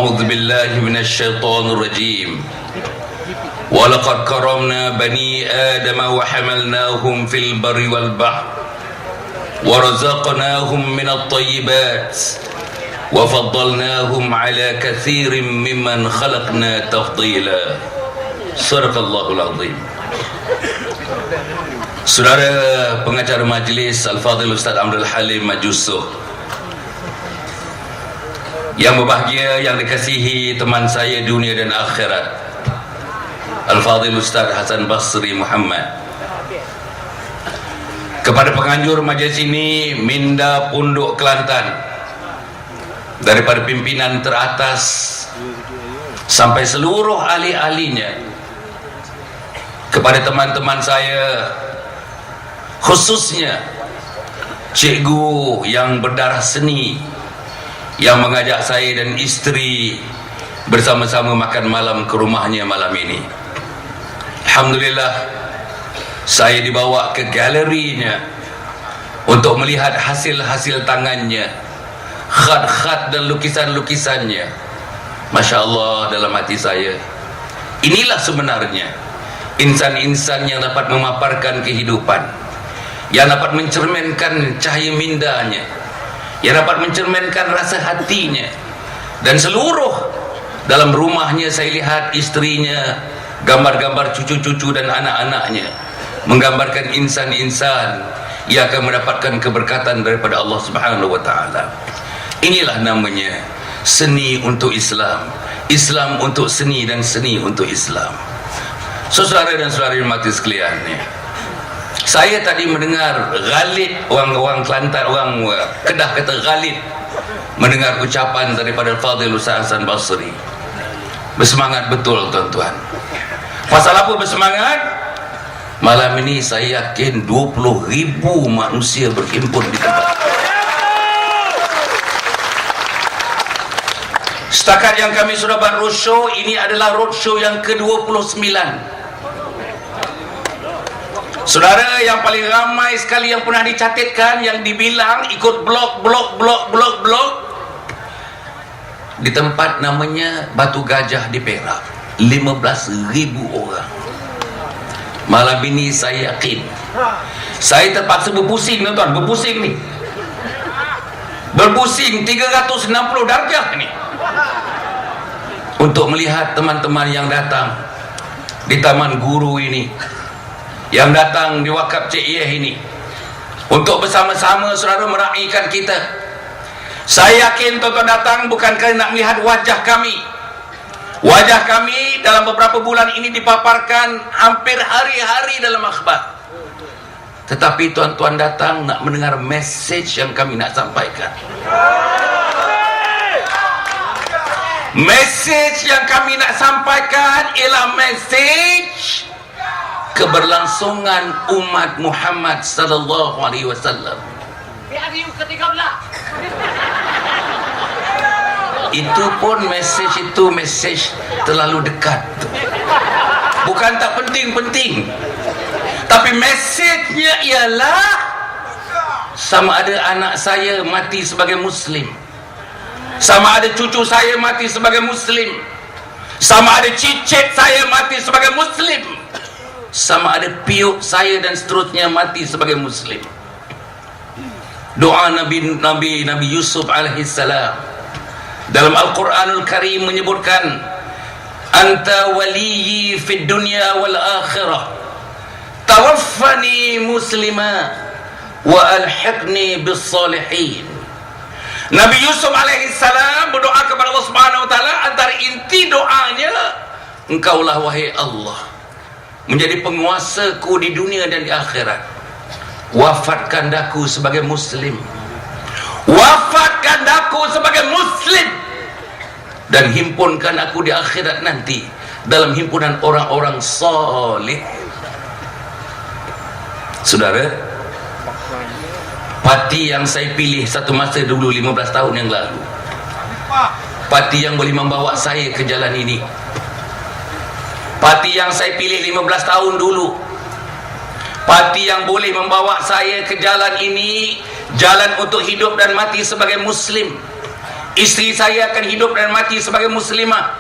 أعوذ بالله من الشيطان الرجيم ولقد كرمنا بني آدم وحملناهم في البر والبحر ورزقناهم من الطيبات وفضلناهم على كثير ممن خلقنا تفضيلا. صدق الله العظيم. Saudara pengacara majlis Al-Fadhil Ustaz Amrul Halim Majusuh, yang berbahagia, yang dikasihi teman saya dunia dan akhirat, Al-Fadhil Ustaz Hasan Basri Muhammad, kepada penganjur majlis ini, Minda Punduk Kelantan, daripada pimpinan teratas sampai seluruh ahli-ahlinya, kepada teman-teman saya, khususnya cikgu yang berdarah seni yang mengajak saya dan isteri bersama-sama makan malam ke rumahnya malam ini. Alhamdulillah, saya dibawa ke galerinya untuk melihat hasil-hasil tangannya, khat-khat dan lukisan-lukisannya. Masya Allah, dalam hati saya, inilah sebenarnya insan-insan yang dapat memaparkan kehidupan, yang dapat mencerminkan cahaya mindanya, yang dapat mencerminkan rasa hatinya. Dan seluruh dalam rumahnya saya lihat istrinya, gambar-gambar cucu-cucu dan anak-anaknya, menggambarkan insan-insan yang akan mendapatkan keberkatan daripada Allah Subhanahu wa Ta'ala. Inilah namanya seni untuk Islam, Islam untuk seni dan seni untuk Islam. Saudara dan saudari mati sekalian, saya tadi mendengar Ghalid, orang Kelantan, orang Kedah kata Ghalid, mendengar ucapan daripada Fadhil Ustaz Hasan Basri. Bersemangat betul tuan-tuan. Pasal apa bersemangat? Malam ini saya yakin 20,000 manusia berhimpun di tempat. Setakat yang kami sudah buat roadshow, ini adalah roadshow yang ke-29. Saudara, yang paling ramai sekali yang pernah dicatatkan, yang dibilang ikut blok di tempat namanya Batu Gajah di Perak, 15,000 orang. Malam ini saya yakin, saya terpaksa berpusing tuan, berpusing nih, berpusing 360 darjah ni, untuk melihat teman-teman yang datang di Taman Guru ini, yang datang di Wakaf Cik Iyeh ini, untuk bersama-sama saudara meraihkan kita. Saya yakin tuan-tuan datang bukan kerana nak melihat wajah kami. Wajah kami dalam beberapa bulan ini dipaparkan hampir hari-hari dalam akhbar. Tetapi tuan-tuan datang nak mendengar message yang kami nak sampaikan. Message yang kami nak sampaikan ialah message keberlangsungan umat Muhammad sallallahu alaihi wasallam. Itu pun message terlalu dekat. Bukan tak penting-penting, tapi message-nya ialah sama ada anak saya mati sebagai muslim, sama ada cucu saya mati sebagai muslim, sama ada cicit saya mati sebagai muslim, sama ada piuk saya dan seterusnya mati sebagai muslim. Doa Nabi Yusuf alaihissalam dalam Al-Quranul Karim menyebutkan, anta waliyyi fid dunya wal akhirah tawaffani muslima wa alhiqni bis salihin. Nabi Yusuf alaihissalam berdoa kepada Allah Subhanahu wa taala, antara inti doanya, engkaulah wahai Allah menjadi penguasaku di dunia dan di akhirat. Wafatkan daku sebagai muslim, wafatkan daku sebagai muslim, dan himpunkan aku di akhirat nanti dalam himpunan orang-orang saleh. Saudara, parti yang saya pilih satu masa dulu 15 tahun yang lalu, parti yang boleh membawa saya ke jalan ini, parti yang saya pilih 15 tahun dulu, parti yang boleh membawa saya ke jalan ini, jalan untuk hidup dan mati sebagai muslim, Istri saya akan hidup dan mati sebagai muslimah.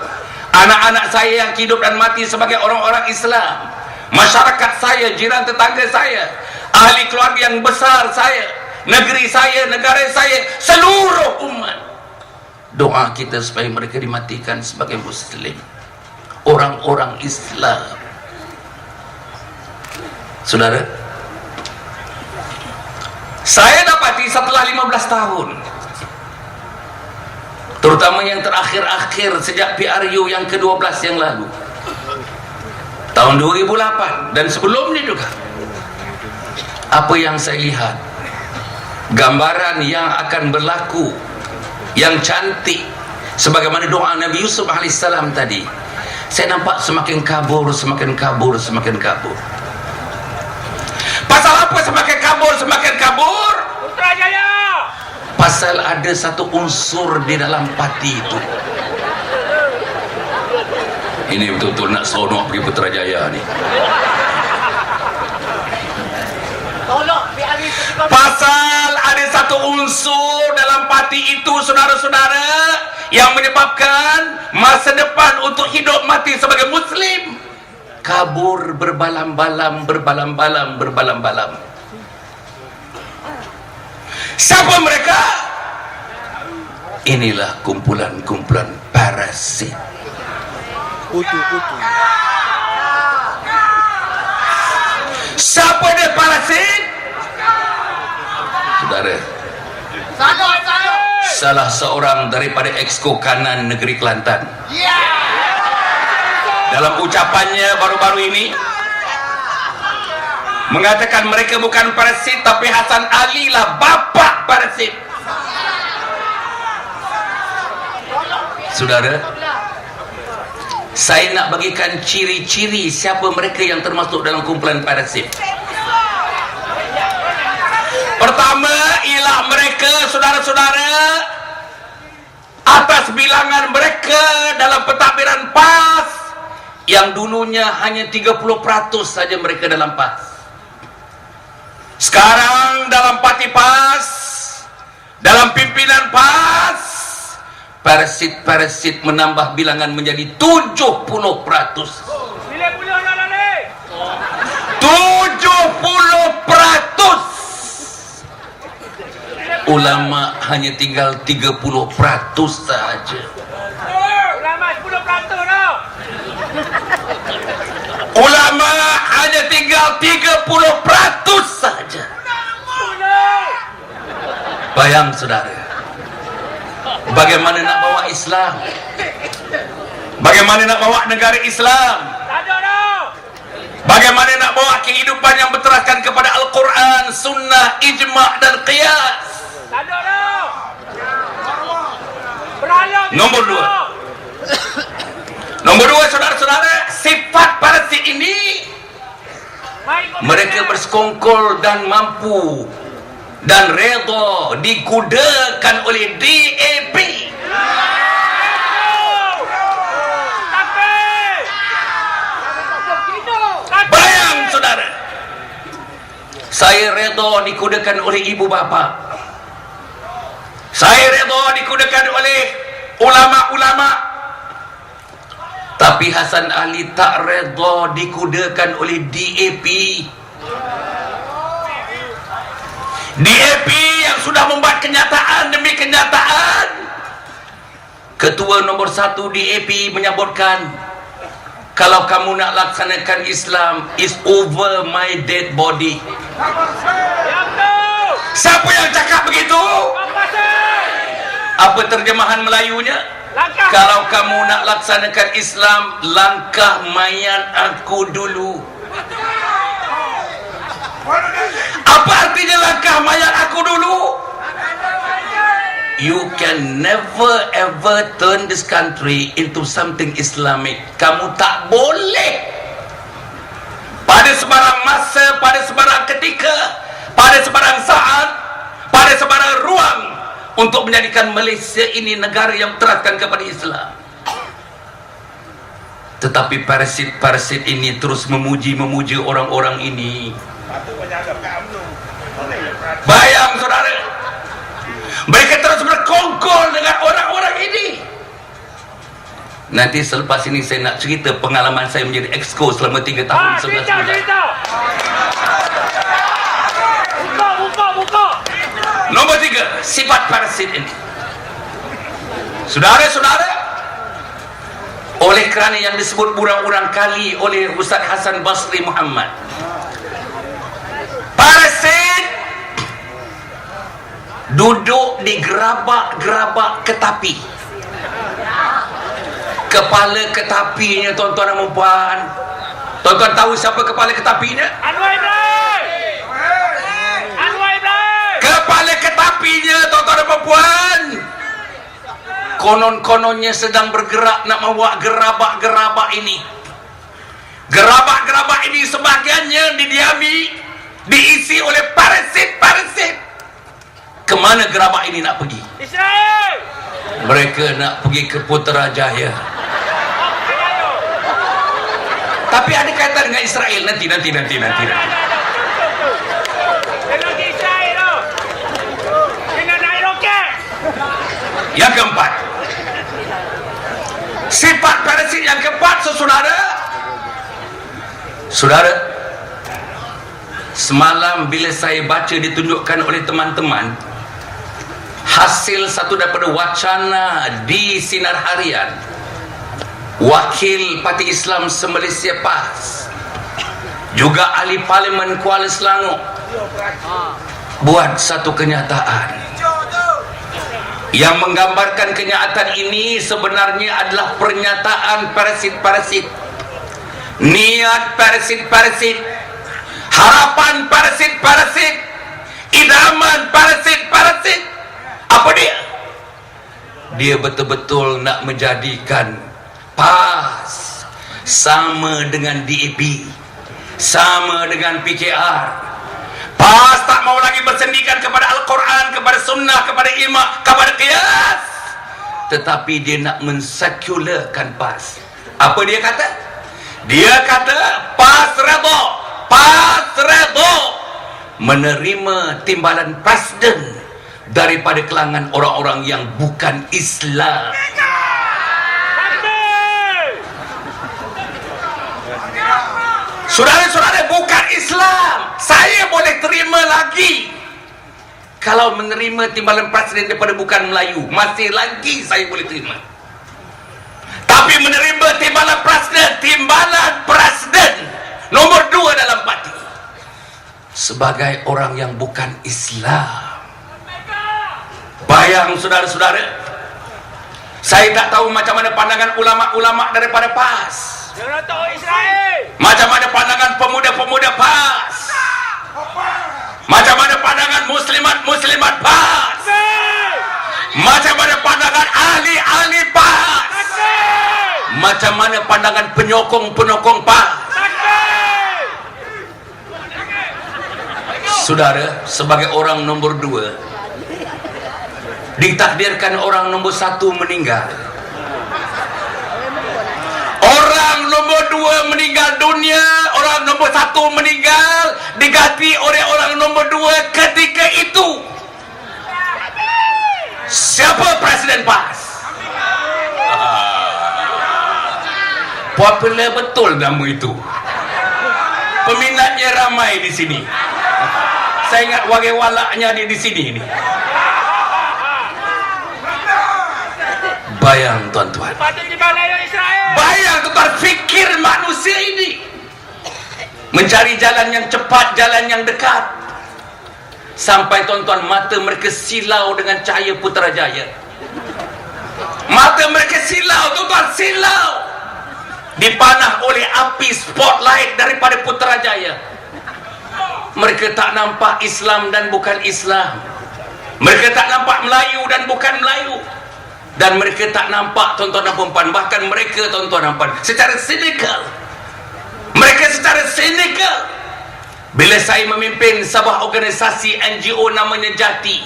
Anak-anak saya yang hidup dan mati sebagai orang-orang Islam. Masyarakat saya, jiran tetangga saya, ahli keluarga yang besar saya, negeri saya, negara saya, seluruh umat. Doa kita supaya mereka dimatikan sebagai muslim, orang-orang Islam. Saudara, saya dapati setelah 15 tahun, terutama yang terakhir-akhir sejak PRU yang ke-12 yang lalu, tahun 2008 dan sebelumnya juga, apa yang saya lihat, gambaran yang akan berlaku yang cantik sebagaimana doa Nabi Yusuf alaihissalam tadi, saya nampak semakin kabur, semakin kabur, semakin kabur. Pasal apa semakin kabur, semakin kabur? Putrajaya. Pasal ada satu unsur di dalam pati itu. Ini betul-betul nak seronok pergi Putrajaya ni. Pasal ada satu unsur dalam pati itu, saudara-saudara, yang menyebabkan masa depan untuk hidup mati sebagai muslim kabur berbalam-balam, berbalam-balam, berbalam-balam. Siapa mereka? Inilah kumpulan-kumpulan parasit. Siapa dia parasit? Saudara, salah seorang daripada exco kanan negeri Kelantan, dalam ucapannya baru-baru ini mengatakan mereka bukan parasit, tapi Hasan Ali lah bapa parasit. Saudara, saya nak bagikan ciri-ciri siapa mereka yang termasuk dalam kumpulan parasit. Pertama ialah mereka, saudara-saudara, atas bilangan mereka dalam pentadbiran PAS yang dulunya hanya 30% saja mereka dalam PAS. Sekarang dalam parti PAS, dalam pimpinan PAS, parasit-parasit menambah bilangan menjadi 70%. 70%. Ulama hanya tinggal 30% saja. Ulama 10% tau. Ulama hanya tinggal 30% saja. Bayang saudara, bagaimana nak bawa Islam? Bagaimana nak bawa negara Islam? Bagaimana nak bawa kehidupan yang berteraskan kepada Al-Quran, Sunnah, Ijma' dan Qiyas? Nombor dua, saudara-saudara, sifat parasit ini, mereka bersekongkol dan mampu dan redha dikudakan oleh DAP. Bayang saudara, saya redha dikudakan oleh ibu bapa, saya redha dikudakan oleh ulama-ulama, tapi Hasan Ali tak redha dikudakan oleh DAP. DAP yang sudah membuat kenyataan demi kenyataan. Ketua nombor 1 DAP menyebutkan, kalau kamu nak laksanakan Islam, is over my dead body. Siapa yang cakap begitu? Apa terjemahan Melayunya? Kalau kamu nak laksanakan Islam, langkah mayat aku dulu. Apa artinya langkah mayat aku dulu? You can never ever turn this country into something Islamic. Kamu tak boleh pada sebarang masa, pada sebarang ketika, pada sebarang saat, pada sebarang ruang untuk menjadikan Malaysia ini negara yang teraskan kepada Islam. Tetapi parasit-parasit ini terus memuji-memuji orang-orang ini. Bayang saudara, mereka terus berkongkol dengan orang-orang Nanti selepas ini saya nak cerita pengalaman saya menjadi exco selama 3 tahun 11 bulan. Cerita. Buka. Nombor 3, sifat parasit ini. Saudara-saudara, oleh kerana yang disebut burang-urang kali oleh Ustaz Hasan Basri Muhammad, parasit duduk di gerabak-gerabak ketapi. Kepala ketapinya, tuan-tuan dan puan, tuan-tuan tahu siapa kepala ketapinya? Anwar Ibrahim. Kepala ketapinya, tuan-tuan dan puan, konon-kononnya sedang bergerak nak membawa gerabak-gerabak ini. Gerabak-gerabak ini sebahagiannya diisi oleh parasit-parasit. Kemana gerabak ini nak pergi? Israel. Mereka nak pergi ke Putrajaya. Tapi ada kaitan dengan Israel nanti. Dengan Israel tu. Dengan naik roket. Yang keempat, sifat parasit yang keempat, saudara, semalam bila saya baca ditunjukkan oleh teman-teman hasil satu daripada wacana di Sinar Harian, Wakil Parti Islam se-Malaysia PAS, juga ahli Parlimen Kuala Selangor buat satu kenyataan yang menggambarkan kenyataan ini sebenarnya adalah pernyataan parasit-parasit, niat parasit-parasit, harapan parasit-parasit, idaman parasit-parasit. Apa dia? Dia betul-betul nak menjadikan PAS sama dengan DAP, sama dengan PKR. PAS tak mau lagi bersendikan kepada Al-Quran, kepada Sunnah, kepada Ijma', kepada Qiyas, tetapi dia nak mensekularkan PAS. Apa dia kata? Dia kata PAS redha menerima timbalan presiden daripada kalangan orang-orang yang bukan Islam. Saudara-saudara, bukan Islam saya boleh terima lagi. Kalau menerima timbalan presiden daripada bukan Melayu, masih lagi saya boleh terima. Tapi menerima timbalan presiden nombor 2 dalam parti sebagai orang yang bukan Islam. Bayang saudara-saudara, saya tak tahu macam mana pandangan ulama-ulama daripada PAS, macam mana pandangan pemuda-pemuda PAS, macam mana pandangan muslimat-muslimat PAS, macam mana pandangan ahli-ahli PAS, macam mana pandangan penyokong-penyokong PAS. Saudara, sebagai orang nombor 2, ditakdirkan orang nombor 1 meninggal. Orang nombor 2 meninggal dunia, orang nombor 1 meninggal, diganti oleh orang nombor 2 ketika itu. Siapa Presiden PAS? Popular betul nama itu. Peminatnya ramai di sini. Saya ingat wagewalaknya di sini ini. Bayang tuan-tuan, bayang tuan-tuan, fikir manusia ini mencari jalan yang cepat, jalan yang dekat, sampai tuan-tuan mata mereka silau dengan cahaya Putrajaya. Mata mereka silau, tuan-tuan, silau, dipanah oleh api spotlight daripada Putrajaya. Mereka tak nampak Islam dan bukan Islam, mereka tak nampak Melayu dan bukan Melayu, dan mereka tak nampak, tuan-tuan dan puan-puan, bahkan mereka, tuan-tuan dan puan, secara sinikal, bila saya memimpin sebuah organisasi NGO namanya Jati,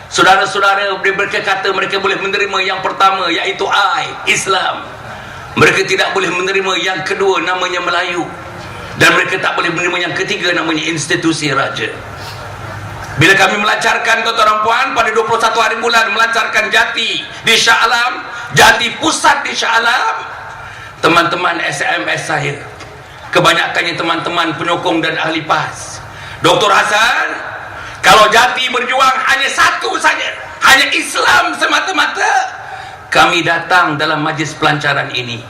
saudara-saudara, mereka kata mereka boleh menerima yang pertama, iaitu Islam. Mereka tidak boleh menerima yang kedua, namanya Melayu, dan mereka tak boleh menerima yang ketiga, namanya institusi raja. Bila kami melancarkan, tuan-tuan dan puan, pada 21 hari bulan melancarkan Jati di Shah Alam, Jati Pusat di Shah Alam, teman-teman SMS saya, kebanyakannya teman-teman penyokong dan ahli PAS. Dr. Hasan, kalau Jati berjuang hanya satu saja, hanya Islam semata-mata, kami datang dalam majlis pelancaran ini.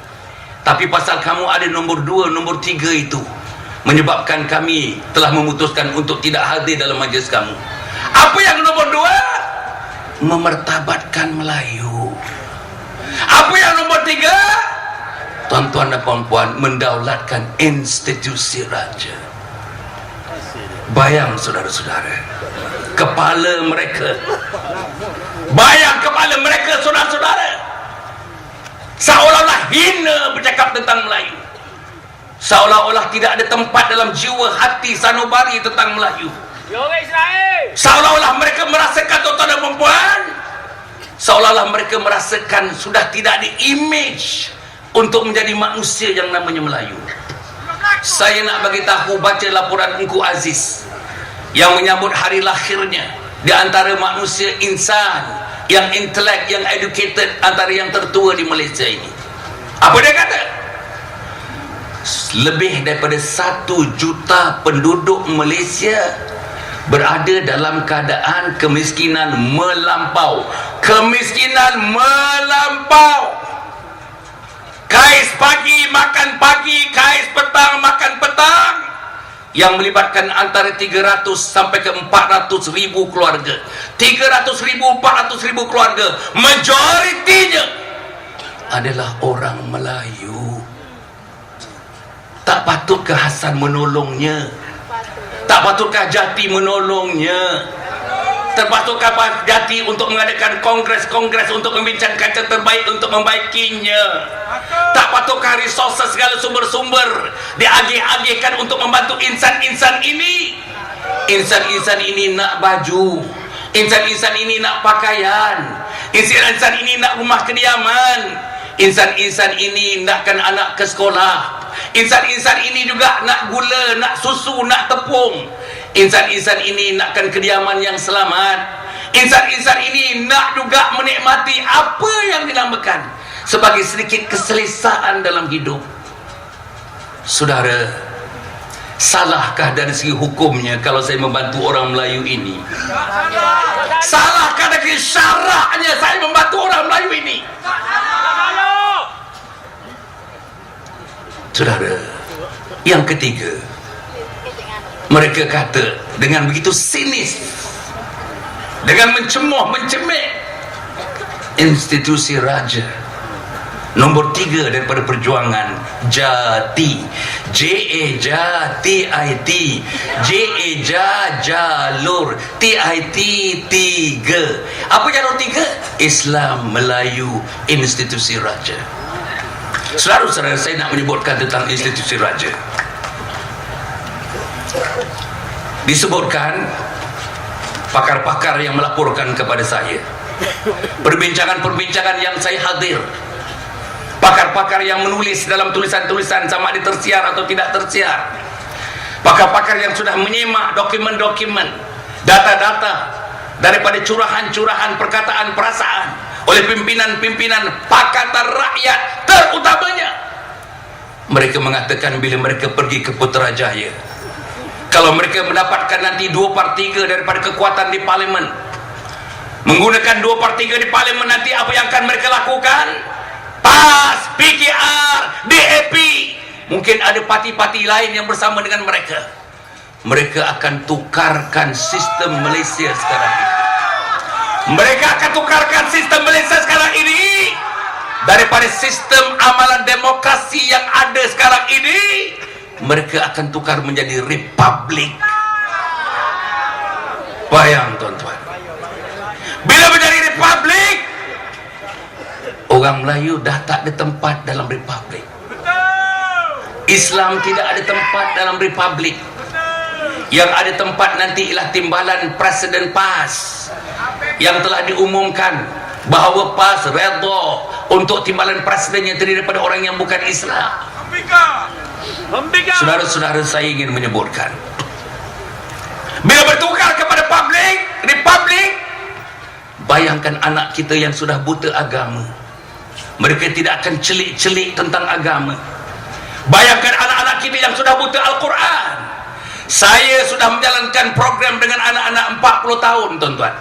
Tapi pasal kamu ada nombor 2, nombor 3 itu, menyebabkan kami telah memutuskan untuk tidak hadir dalam majlis kamu. Apa yang nomor 2? Memertabatkan Melayu. Apa yang nomor 3? Tuan-tuan dan puan-puan, mendaulatkan institusi raja. Bayang saudara-saudara, kepala mereka, bayang kepala mereka saudara-saudara, seolah-olah hina bercakap tentang Melayu, seolah-olah tidak ada tempat dalam jiwa hati sanubari tentang Melayu, seolah-olah mereka merasakan, tuan-tuan dan puan-puan, seolah-olah mereka merasakan sudah tidak ada image untuk menjadi manusia yang namanya Melayu. Saya nak bagi tahu, baca laporan Engku Aziz yang menyambut hari lahirnya di antara manusia insan yang intelek, yang educated, antara yang tertua di Malaysia ini. Apa dia kata? Lebih daripada 1 juta penduduk Malaysia berada dalam keadaan kemiskinan melampau. Kemiskinan melampau. Kais pagi makan pagi, kais petang makan petang, yang melibatkan antara 300 sampai ke 400 ribu keluarga. 300 ribu, 400 ribu keluarga, majoritinya adalah orang Melayu. Tak patutkah Hasan menolongnya? Tak patutkah Jati menolongnya? Terpatutkah Jati untuk mengadakan kongres-kongres untuk membincangkan yang terbaik untuk membaikinya? Tak patutkah resources, segala sumber-sumber diagih-agihkan untuk membantu insan-insan ini? Insan-insan ini nak baju, insan-insan ini nak pakaian, insan-insan ini nak rumah kediaman, insan-insan ini nakkan anak ke sekolah, insan-insan ini juga nak gula, nak susu, nak tepung, insan-insan ini nakkan kediaman yang selamat, insan-insan ini nak juga menikmati apa yang dinamakan sebagai sedikit keselesaan dalam hidup. Saudara, salahkah dari segi hukumnya kalau saya membantu orang Melayu ini? Salahkah dari syaraknya saya membantu orang Melayu ini? Saudara, yang ketiga, mereka kata dengan begitu sinis, dengan mencemoh, mencemeh institusi raja. Nombor 3 daripada perjuangan Jati, J-A-J-T-I-T, J-A-J jalur, T-I-T 3. Apa jalur 3? Islam, Melayu, institusi raja. Saudara-saudara, saya nak menyebutkan tentang institusi raja. Disebutkan pakar-pakar yang melaporkan kepada saya, perbincangan-perbincangan yang saya hadir, pakar-pakar yang menulis dalam tulisan-tulisan sama ada tersiar atau tidak tersiar, pakar-pakar yang sudah menyemak dokumen-dokumen, data-data daripada curahan-curahan perkataan perasaan oleh pimpinan-pimpinan Pakatan Rakyat terutamanya. Mereka mengatakan bila mereka pergi ke Putrajaya, kalau mereka mendapatkan nanti 2/3 daripada kekuatan di parlimen, menggunakan 2/3 di parlimen, nanti apa yang akan mereka lakukan? PAS, PKR, DAP, mungkin ada parti-parti lain yang bersama dengan mereka. Mereka akan tukarkan sistem Malaysia sekarang ini. Mereka akan tukarkan sistem Malaysia sekarang ini daripada sistem amalan demokrasi yang ada sekarang ini. Mereka akan tukar menjadi republik. Bayang tuan-tuan, bila menjadi republik, orang Melayu dah tak ada tempat dalam republik. Islam tidak ada tempat dalam republik. Yang ada tempat nanti ialah timbalan Presiden PAS yang telah diumumkan bahawa PAS redha untuk timbalan presiden yang terdiri daripada orang yang bukan Islam. Saudara-saudara, saya ingin menyebutkan, bila bertukar kepada republik, bayangkan anak kita yang sudah buta agama, Mereka tidak akan celik-celik tentang agama. Bayangkan anak-anak kita yang sudah buta Al-Quran. Saya sudah menjalankan program dengan anak-anak 40 tahun, tuan-tuan.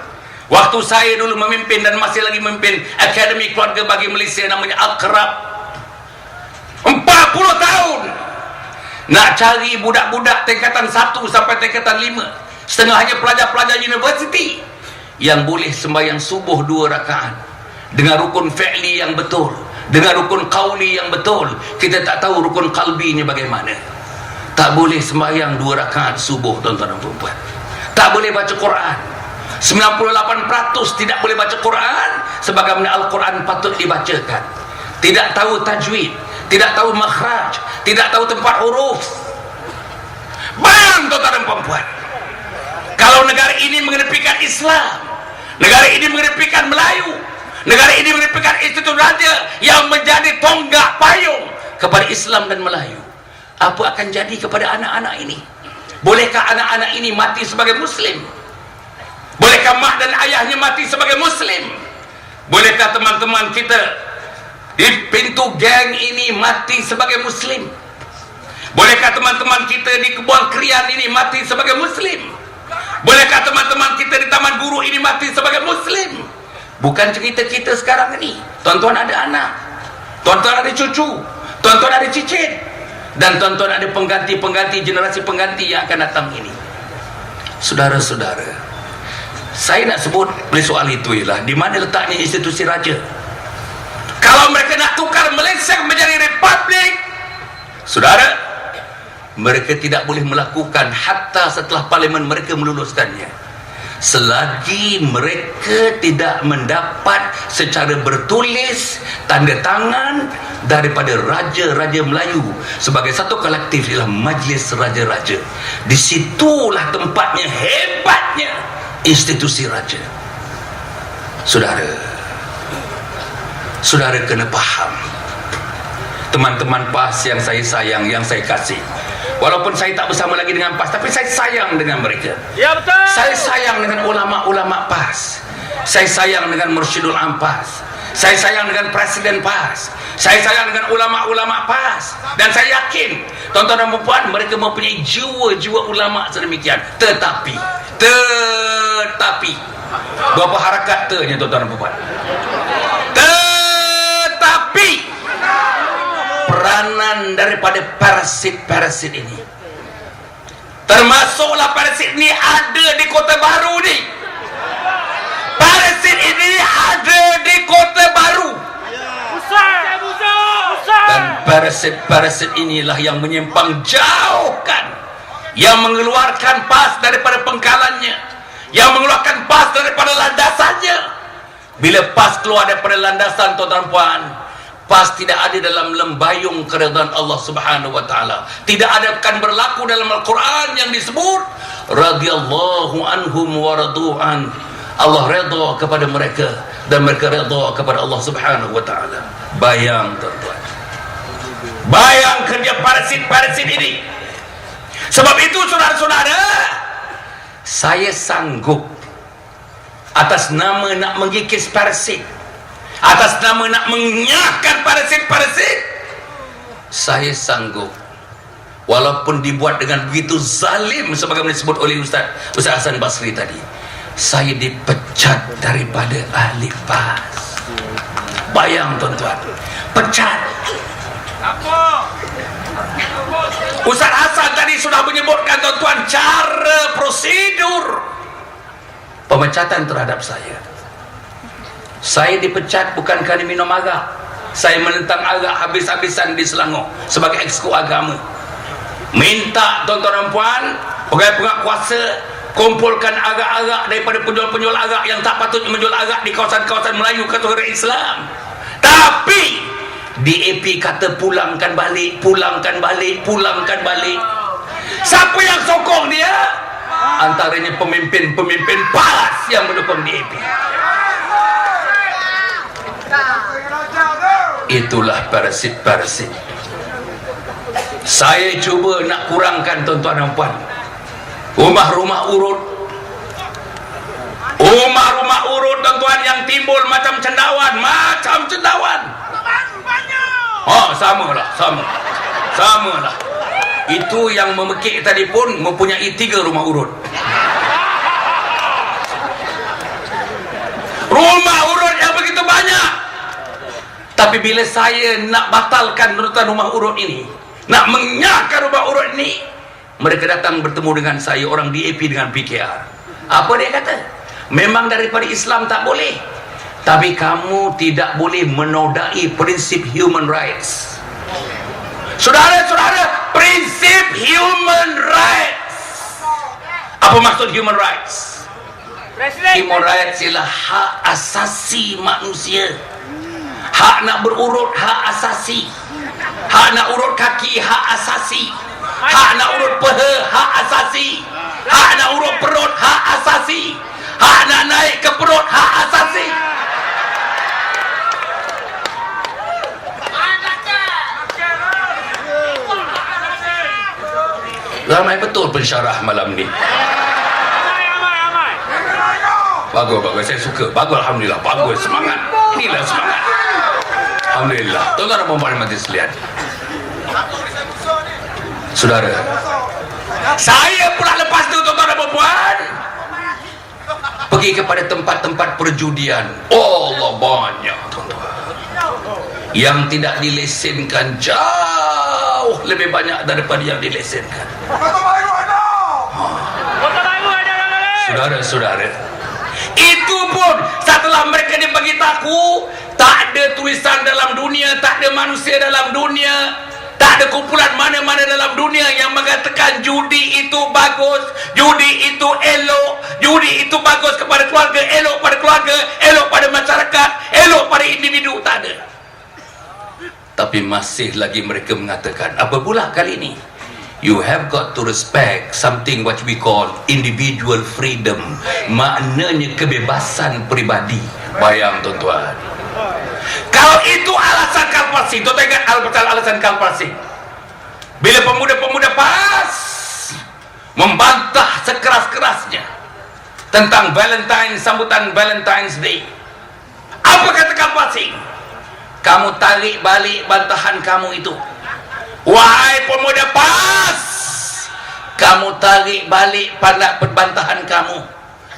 Waktu saya dulu memimpin dan masih lagi memimpin Akademi Keluarga Bagi Malaysia, namanya Akrab. 40 tahun nak cari budak-budak tingkatan 1 sampai tingkatan 5, setengahnya pelajar-pelajar universiti, yang boleh sembahyang subuh 2 rakaat dengan rukun fi'li yang betul, dengan rukun qauli yang betul. Kita tak tahu rukun qalbinya bagaimana. Tak boleh sembahyang 2 rakaat subuh, tuan-tuan dan puan-puan. Tak boleh baca Quran. 98% tidak boleh baca Quran sebagaimana Al-Quran patut dibacakan. Tidak tahu tajwid, tidak tahu makhraj, tidak tahu tempat huruf. Bayang, tuan-tuan dan puan-puan, kalau negara ini mengedepikan Islam, negara ini mengedepikan Melayu, negara ini mengedepikan institut raja yang menjadi tonggak payung kepada Islam dan Melayu, apa akan jadi kepada anak-anak ini? Bolehkah anak-anak ini mati sebagai Muslim? Bolehkah mak dan ayahnya mati sebagai Muslim? Bolehkah teman-teman kita di pintu geng ini mati sebagai Muslim? Bolehkah teman-teman kita di Kebun Krian ini mati sebagai Muslim? Bolehkah teman-teman kita di Taman Guru ini mati sebagai Muslim? Bukan cerita kita sekarang ini. Tuan-tuan ada anak, tuan-tuan ada cucu, tuan-tuan ada cicit, dan tuan-tuan ada pengganti-pengganti, generasi pengganti yang akan datang ini. Saudara-saudara, saya nak sebut oleh soal itu ialah di mana letaknya institusi raja. Kalau mereka nak tukar Malaysia menjadi republik, saudara, mereka tidak boleh melakukan hatta setelah parlimen mereka meluluskannya, selagi mereka tidak mendapat secara bertulis tanda tangan daripada raja-raja Melayu sebagai satu kolektif, ialah Majlis Raja-Raja. Disitulah tempatnya hebatnya institusi raja. Saudara kena faham, teman-teman PAS yang saya sayang, yang saya kasih, walaupun saya tak bersama lagi dengan PAS, tapi saya sayang dengan mereka. Ya, betul. Saya sayang dengan ulama-ulama PAS, saya sayang dengan Mursyidul Am PAS, saya sayang dengan Presiden PAS, saya sayang dengan ulama-ulama PAS, dan saya yakin tuan-tuan dan puan, mereka mempunyai jiwa-jiwa ulama sedemikian. Tetapi berapa harakat ternya, tuan-tuan dan puan? Tetapi peranan daripada parasit-parasit ini, termasuklah parasit ini ada di Kota Baru ni. Parasit ini ada di Kota Baru. Dan parasit-parasit inilah yang menyimpang jauhkan, yang mengeluarkan PAS daripada pengkalannya, yang mengeluarkan PAS daripada landasannya. Bila PAS keluar daripada landasan, tuan-tuan puan, PAS tidak ada dalam lembayung keridhaan Allah Subhanahu wa taala. Tidak ada akan berlaku dalam Al-Quran yang disebut radhiyallahu anhum wa radu'an. Allah redha kepada mereka dan mereka redha kepada Allah Subhanahu wa taala. Bayang, tuan-tuan, bayang kerja parasit-parasit ini. Sebab itu, saudara-saudara, saya sanggup atas nama nak mengikis parasit, atas nama nak menyahkan parasit-parasit, saya sanggup, walaupun dibuat dengan begitu zalim sebagaimana disebut oleh Ustaz Hasan Basri tadi, saya dipecat daripada ahli PAS. Bayang, tuan-tuan, pecat. Ustaz Hasan tadi sudah menyebutkan, tuan-tuan, cara prosedur pemecatan terhadap saya. Saya dipecat bukan kerana minum arak. Saya menentang arak habis-habisan di Selangor sebagai eksku agama. Minta, tuan-tuan dan puan, pegawai kuasa kumpulkan arak-arak daripada penjual-penjual arak yang tak patutnya menjual arak di kawasan-kawasan Melayu kategori Islam. Tapi DAP kata pulangkan balik, pulangkan balik, pulangkan balik. Siapa yang sokong dia? Antaranya pemimpin-pemimpin PAS yang mendukung DAP. Itulah parasit-parasit. Saya cuba nak kurangkan, tuan-tuan dan puan, rumah-rumah urut, tuan-tuan, yang timbul macam cendawan, Oh, samalah. Itu yang memekik tadi pun mempunyai 3 rumah urut. Rumah urut yang begitu banyak. Tapi bila saya nak batalkan nurutan rumah urut ini, nak menyahkan rumah urut ini, mereka datang bertemu dengan saya, orang DAP dengan PKR. Apa dia kata? Memang daripada Islam tak boleh, tapi kamu tidak boleh menodai prinsip human rights. Saudara-saudara, prinsip human rights. Apa maksud human rights? Human rights ialah hak asasi manusia. Hak nak berurut, hak asasi. Hak nak urut kaki, hak asasi. Hak nak urut peha, hak asasi. Hak nak urut perut, hak asasi. Hak nak naik ke perut, hak asasi. Ramai betul pensyarah malam ni. Amai. Bagus, saya suka. Bagus, Alhamdulillah. Bagus, semangat. Inilah semangat. Alhamdulillah. Tuan-tuan dan puan-puan majlis sekalian. Saudara, saya pula lepas tu, tuan-tuan dan puan-puan, pergi kepada tempat-tempat perjudian. Allah, banyak, tuan-tuan. Yang tidak dilesenkan jauh lebih banyak daripada yang dilesenkan. Saudara-saudara, itu pun setelah mereka dibagi tahu, tak ada tulisan dalam dunia, tak ada manusia dalam dunia, tak ada kumpulan mana-mana dalam dunia yang mengatakan judi itu bagus, judi itu elok, judi itu bagus kepada keluarga, elok pada keluarga, elok pada masyarakat, elok pada individu. Tak ada. Tapi masih lagi mereka mengatakan, apa pula kali ini? You have got to respect something what we call individual freedom. Maknanya kebebasan peribadi. Bayang tuan-tuan. Kalau itu alasan kalkulasi, tuan-tuan ingat alasan kalkulasi. Bila pemuda-pemuda PAS membantah sekeras-kerasnya tentang Valentine, sambutan Valentine's Day, apa kata kalkulasi? Kamu tarik balik bantahan kamu itu. Wahai pemuda PAS, kamu tarik balik pada bantahan kamu,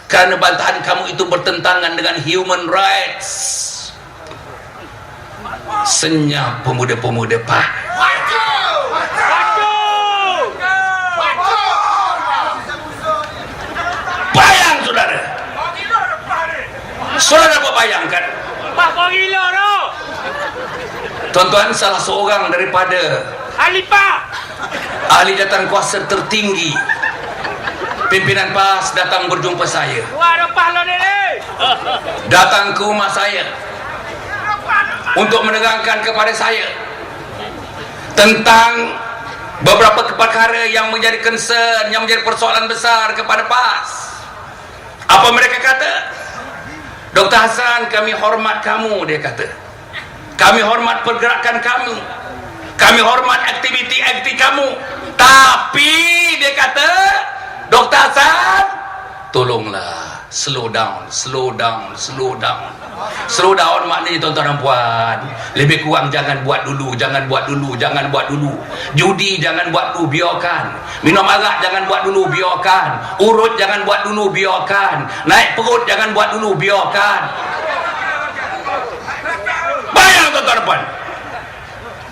kerana bantahan kamu itu bertentangan dengan human rights. Senyap pemuda-pemuda PAS. Bayang saudara. Saudara apa bayangkan? Pak, kau gila tu. Tuan-tuan, salah seorang daripada Ali Pak. ahli jawatan kuasa tertinggi pimpinan PAS datang berjumpa saya, Wah, ada pahlon ni. datang ke rumah saya untuk menerangkan kepada saya tentang beberapa perkara yang menjadi concern, yang menjadi persoalan besar kepada PAS. Apa mereka kata? Dr. Hassan, kami hormat kamu, dia kata. Kami hormat pergerakan kamu, kami hormat aktiviti-aktiviti kamu. Tapi dia kata, Dr. Hassan, tolonglah slow down. Slow down maknanya tuan-tuan dan puan, lebih kurang jangan buat dulu. Judi jangan buat dulu, biarkan. Minum arak jangan buat dulu, biarkan. Urut jangan buat dulu, biarkan. Naik perut jangan buat dulu, biarkan. Bayang tuan-tuan dan puan,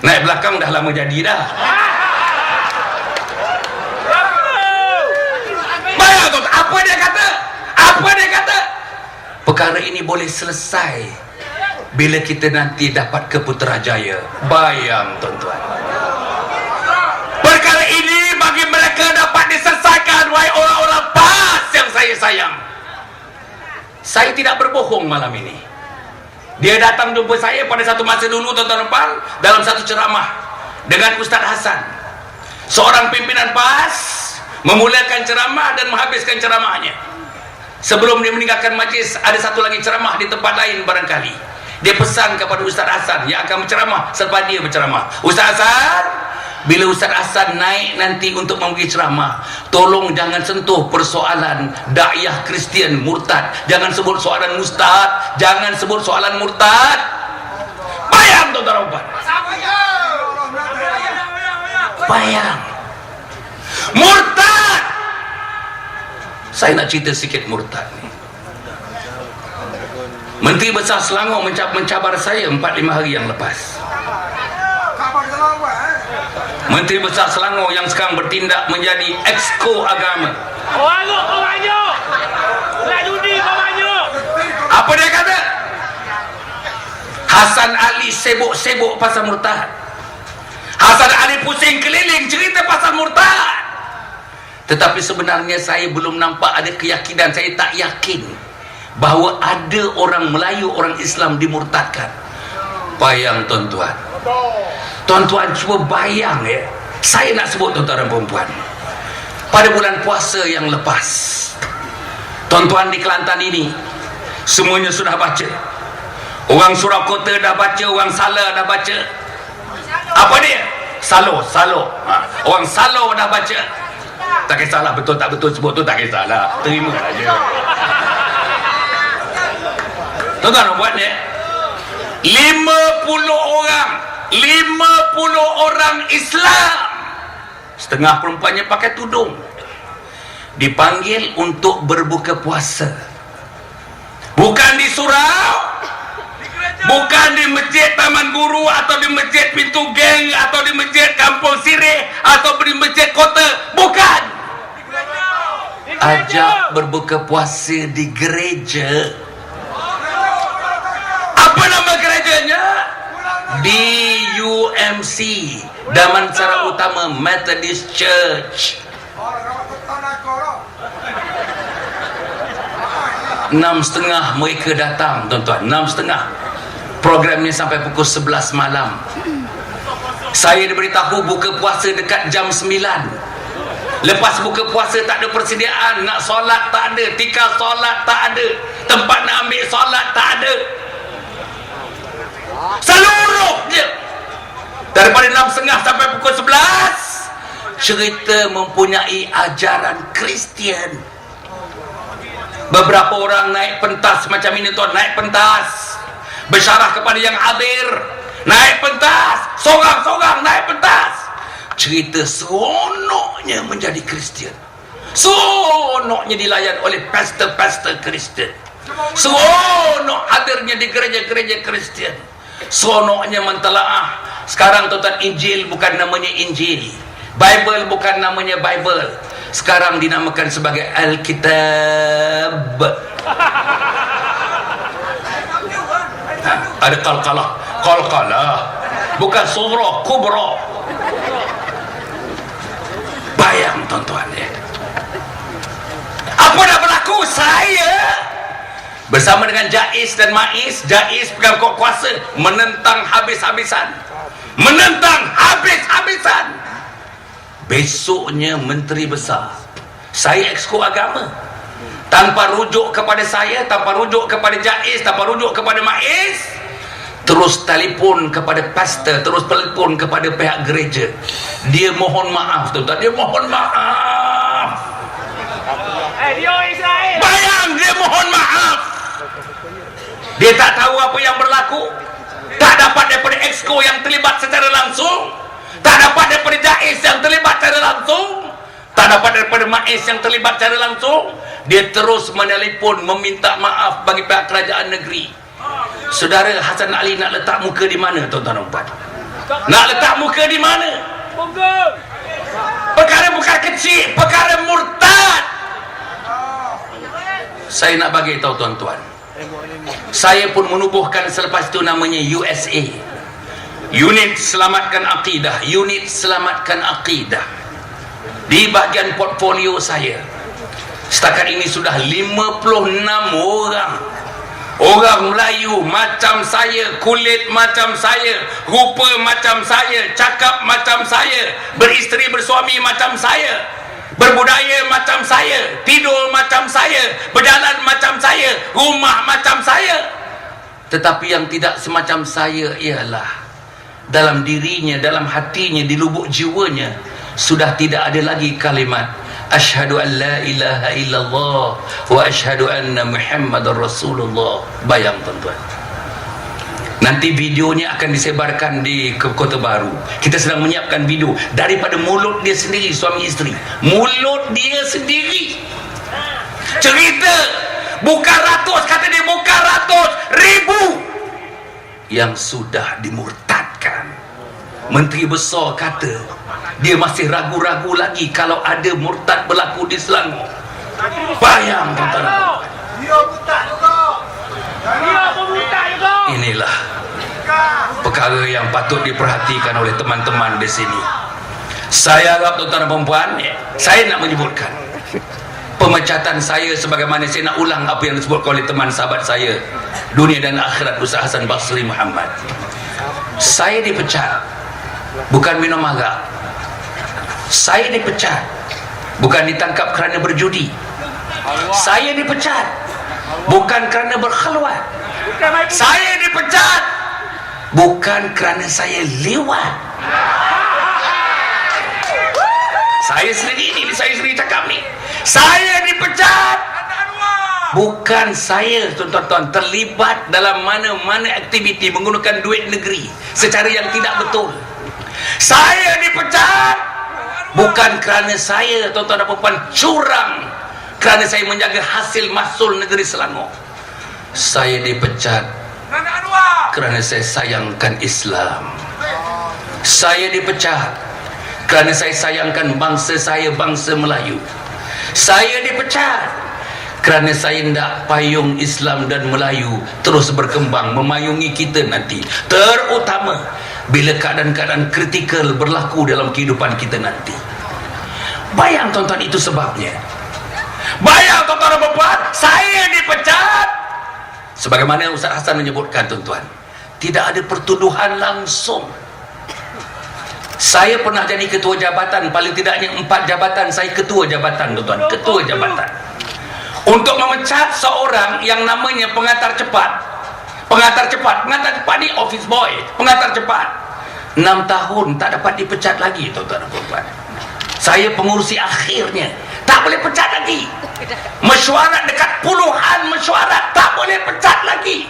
naik belakang dah lama jadi dah. Bayang tuan, apa dia kata? Perkara ini boleh selesai bila kita nanti dapat ke Putrajaya. Bayang tuan-tuan, perkara ini bagi mereka dapat diselesaikan. Wahai orang-orang PAS yang saya sayang, saya tidak berbohong malam ini. Dia datang jumpa saya pada satu masa dulu, tuan-tuan dan puan, dalam satu ceramah dengan Ustaz Hassan, seorang pimpinan PAS, memulakan ceramah dan menghabiskan ceramahnya. Sebelum dia meninggalkan majlis, ada satu lagi ceramah di tempat lain barangkali. Dia pesan kepada Ustaz Hassan yang akan berceramah selepas dia berceramah, Ustaz Hassan, bila Ustaz Hassan naik nanti untuk memberi ceramah, tolong jangan sentuh persoalan dakwah Kristian murtad. Jangan sebut soalan murtad. Bayang tuan-tuan dan puan. Bayang. Murtad. Saya nak cerita sikit murtad ni. Menteri Besar Selangor mencabar saya 4-5 hari yang lepas. Menteri Besar Selangor yang sekarang bertindak menjadi exco agama. Kau maju. Nak judi kau maju. Apa dia kata? Hasan Ali sibuk-sibuk pasal murtad. Hasan Ali pusing keliling cerita pasal murtad. Tetapi sebenarnya saya belum nampak ada keyakinan. Saya tak yakin bahawa ada orang Melayu, orang Islam dimurtadkan. Bayang tuan-tuan. Tuan-tuan cuba bayang ya. Saya nak sebut tuan-tuan dan perempuan. Pada bulan puasa yang lepas, tuan-tuan di Kelantan ini semuanya sudah baca. Orang Surakarta dah baca, orang Salah dah baca. Apa dia? Salo. Orang Salo dah baca. Tak kisahlah betul tak betul sebut tu, tak kisahlah. Terima saja. Tuan-tuan buat ni 50 orang Islam, setengah perempuannya pakai tudung, dipanggil untuk berbuka puasa. Bukan di surau, bukan di masjid Taman Guru, atau di masjid Pintu Geng, atau di masjid Kampung Sirih, atau di masjid kota. Bukan. Ajak berbuka puasa di gereja. Apa nama gerejanya? DUMC, Damansara Utama Methodist Church. 6.30 mereka datang tuan-tuan. 6.30. Programnya sampai pukul 11 malam. Saya diberitahu buka puasa dekat jam 9. Lepas buka puasa tak ada persediaan. Nak solat tak ada, tikar solat tak ada, tempat nak ambil solat tak ada. Seluruhnya daripada 6.30 sampai pukul 11 cerita mempunyai ajaran Kristian. Beberapa orang naik pentas macam ini tuan, naik pentas bersyarah kepada yang hadir, naik pentas, sorang-sorang naik pentas, cerita seronoknya menjadi Kristian, seronoknya dilayan oleh pastor-pastor Kristian, seronok hadirnya di gereja-gereja Kristian, seronoknya mentelaah. Sekarang tuan-tuan, Injil bukan namanya Injil, Bible bukan namanya Bible, sekarang dinamakan sebagai Alkitab. Ada qalqalah, bukan surah kubra. Bayang tuan-tuan ya. Apa dah berlaku? Saya bersama dengan Jais dan Mais. Jais pegang kuasa, menentang habis-habisan, besoknya Menteri Besar, saya exco agama, tanpa rujuk kepada saya, tanpa rujuk kepada Jais, tanpa rujuk kepada Mais, terus telefon kepada pastor, terus telefon kepada pihak gereja. Dia mohon maaf tuan-tuan, dia mohon maaf. Dia Israel. Bayang, dia mohon maaf. Dia tak tahu apa yang berlaku, tak dapat daripada exco yang terlibat secara langsung, tak dapat daripada Jais yang terlibat secara langsung, tak dapat daripada Mais yang terlibat secara langsung. Dia terus menelpon meminta maaf bagi pihak kerajaan negeri. Saudara Hasan Ali nak letak muka di mana tuan-tuan dan puan? Nak letak muka di mana? Perkara bukan kecil, perkara murtad. Saya nak bagi tahu tuan-tuan, saya pun menubuhkan selepas itu namanya USA, Unit Selamatkan Akidah. Unit Selamatkan Akidah di bahagian portfolio saya setakat ini sudah 56 orang Melayu macam saya, kulit macam saya, rupa macam saya, cakap macam saya, beristeri bersuami macam saya, berbudaya macam saya, tidur macam saya, berjalan macam saya, rumah macam saya. Tetapi yang tidak semacam saya ialah dalam dirinya, dalam hatinya, di lubuk jiwanya sudah tidak ada lagi kalimat asyhadu an la ilaha illallah wa asyhadu anna Muhammadar Rasulullah. Bayang tuan-tuan, Nanti videonya akan disebarkan di Kota Baru. Kita sedang menyiapkan video daripada mulut dia sendiri, suami isteri. Mulut dia sendiri cerita, bukan ratus, kata dia, bukan ratus, ribu yang sudah dimurtadkan. Menteri besar kata dia masih ragu-ragu lagi kalau ada murtad berlaku di Selangor. Bayang tuan-tuan. Dia buta juga. Dia pun buta juga. Inilah perkara yang patut diperhatikan oleh teman-teman di sini. Saya harap tuan-tuan dan perempuan, saya nak menyebutkan pemecatan saya sebagaimana saya nak ulang apa yang disebutkan oleh teman sahabat saya dunia dan akhirat, Ustaz Hasan Basri Muhammad. Saya dipecat bukan minum arak. Saya dipecat bukan ditangkap kerana berjudi. Saya dipecat bukan kerana berkhulwat. Saya dipecat bukan kerana saya lewat. Saya sendiri cakap ni. Saya dipecat bukan saya, tuan-tuan, terlibat dalam mana-mana aktiviti menggunakan duit negeri secara yang tidak betul. Saya dipecat bukan kerana saya, tuan-tuan dan puan, curang, kerana saya menjaga hasil mahsul negeri Selangor. Saya dipecat kerana saya sayangkan Islam. Saya dipecat kerana saya sayangkan bangsa saya, bangsa Melayu. Saya dipecat kerana saya tidak payung Islam dan Melayu terus berkembang memayungi kita nanti, terutama bila keadaan-keadaan kritikal berlaku dalam kehidupan kita nanti. Bayang tuan-tuan, itu sebabnya. Bayang tuan-tuan dan puan, saya dipecat. Sebagaimana Ustaz Hasan menyebutkan, tuan-tuan, tidak ada pertuduhan langsung. Saya pernah jadi ketua jabatan, paling tidaknya 4 jabatan saya ketua jabatan, tuan-tuan, ketua jabatan. Untuk memecat seorang yang namanya pengantar cepat. Pengantar cepat ni office boy, pengantar cepat. 6 tahun tak dapat dipecat lagi, tuan-tuan dan puan. Saya pengurusi akhirnya, tak boleh pecat lagi. Mesyuarat dekat puluhan mesyuarat, tak boleh pecat lagi.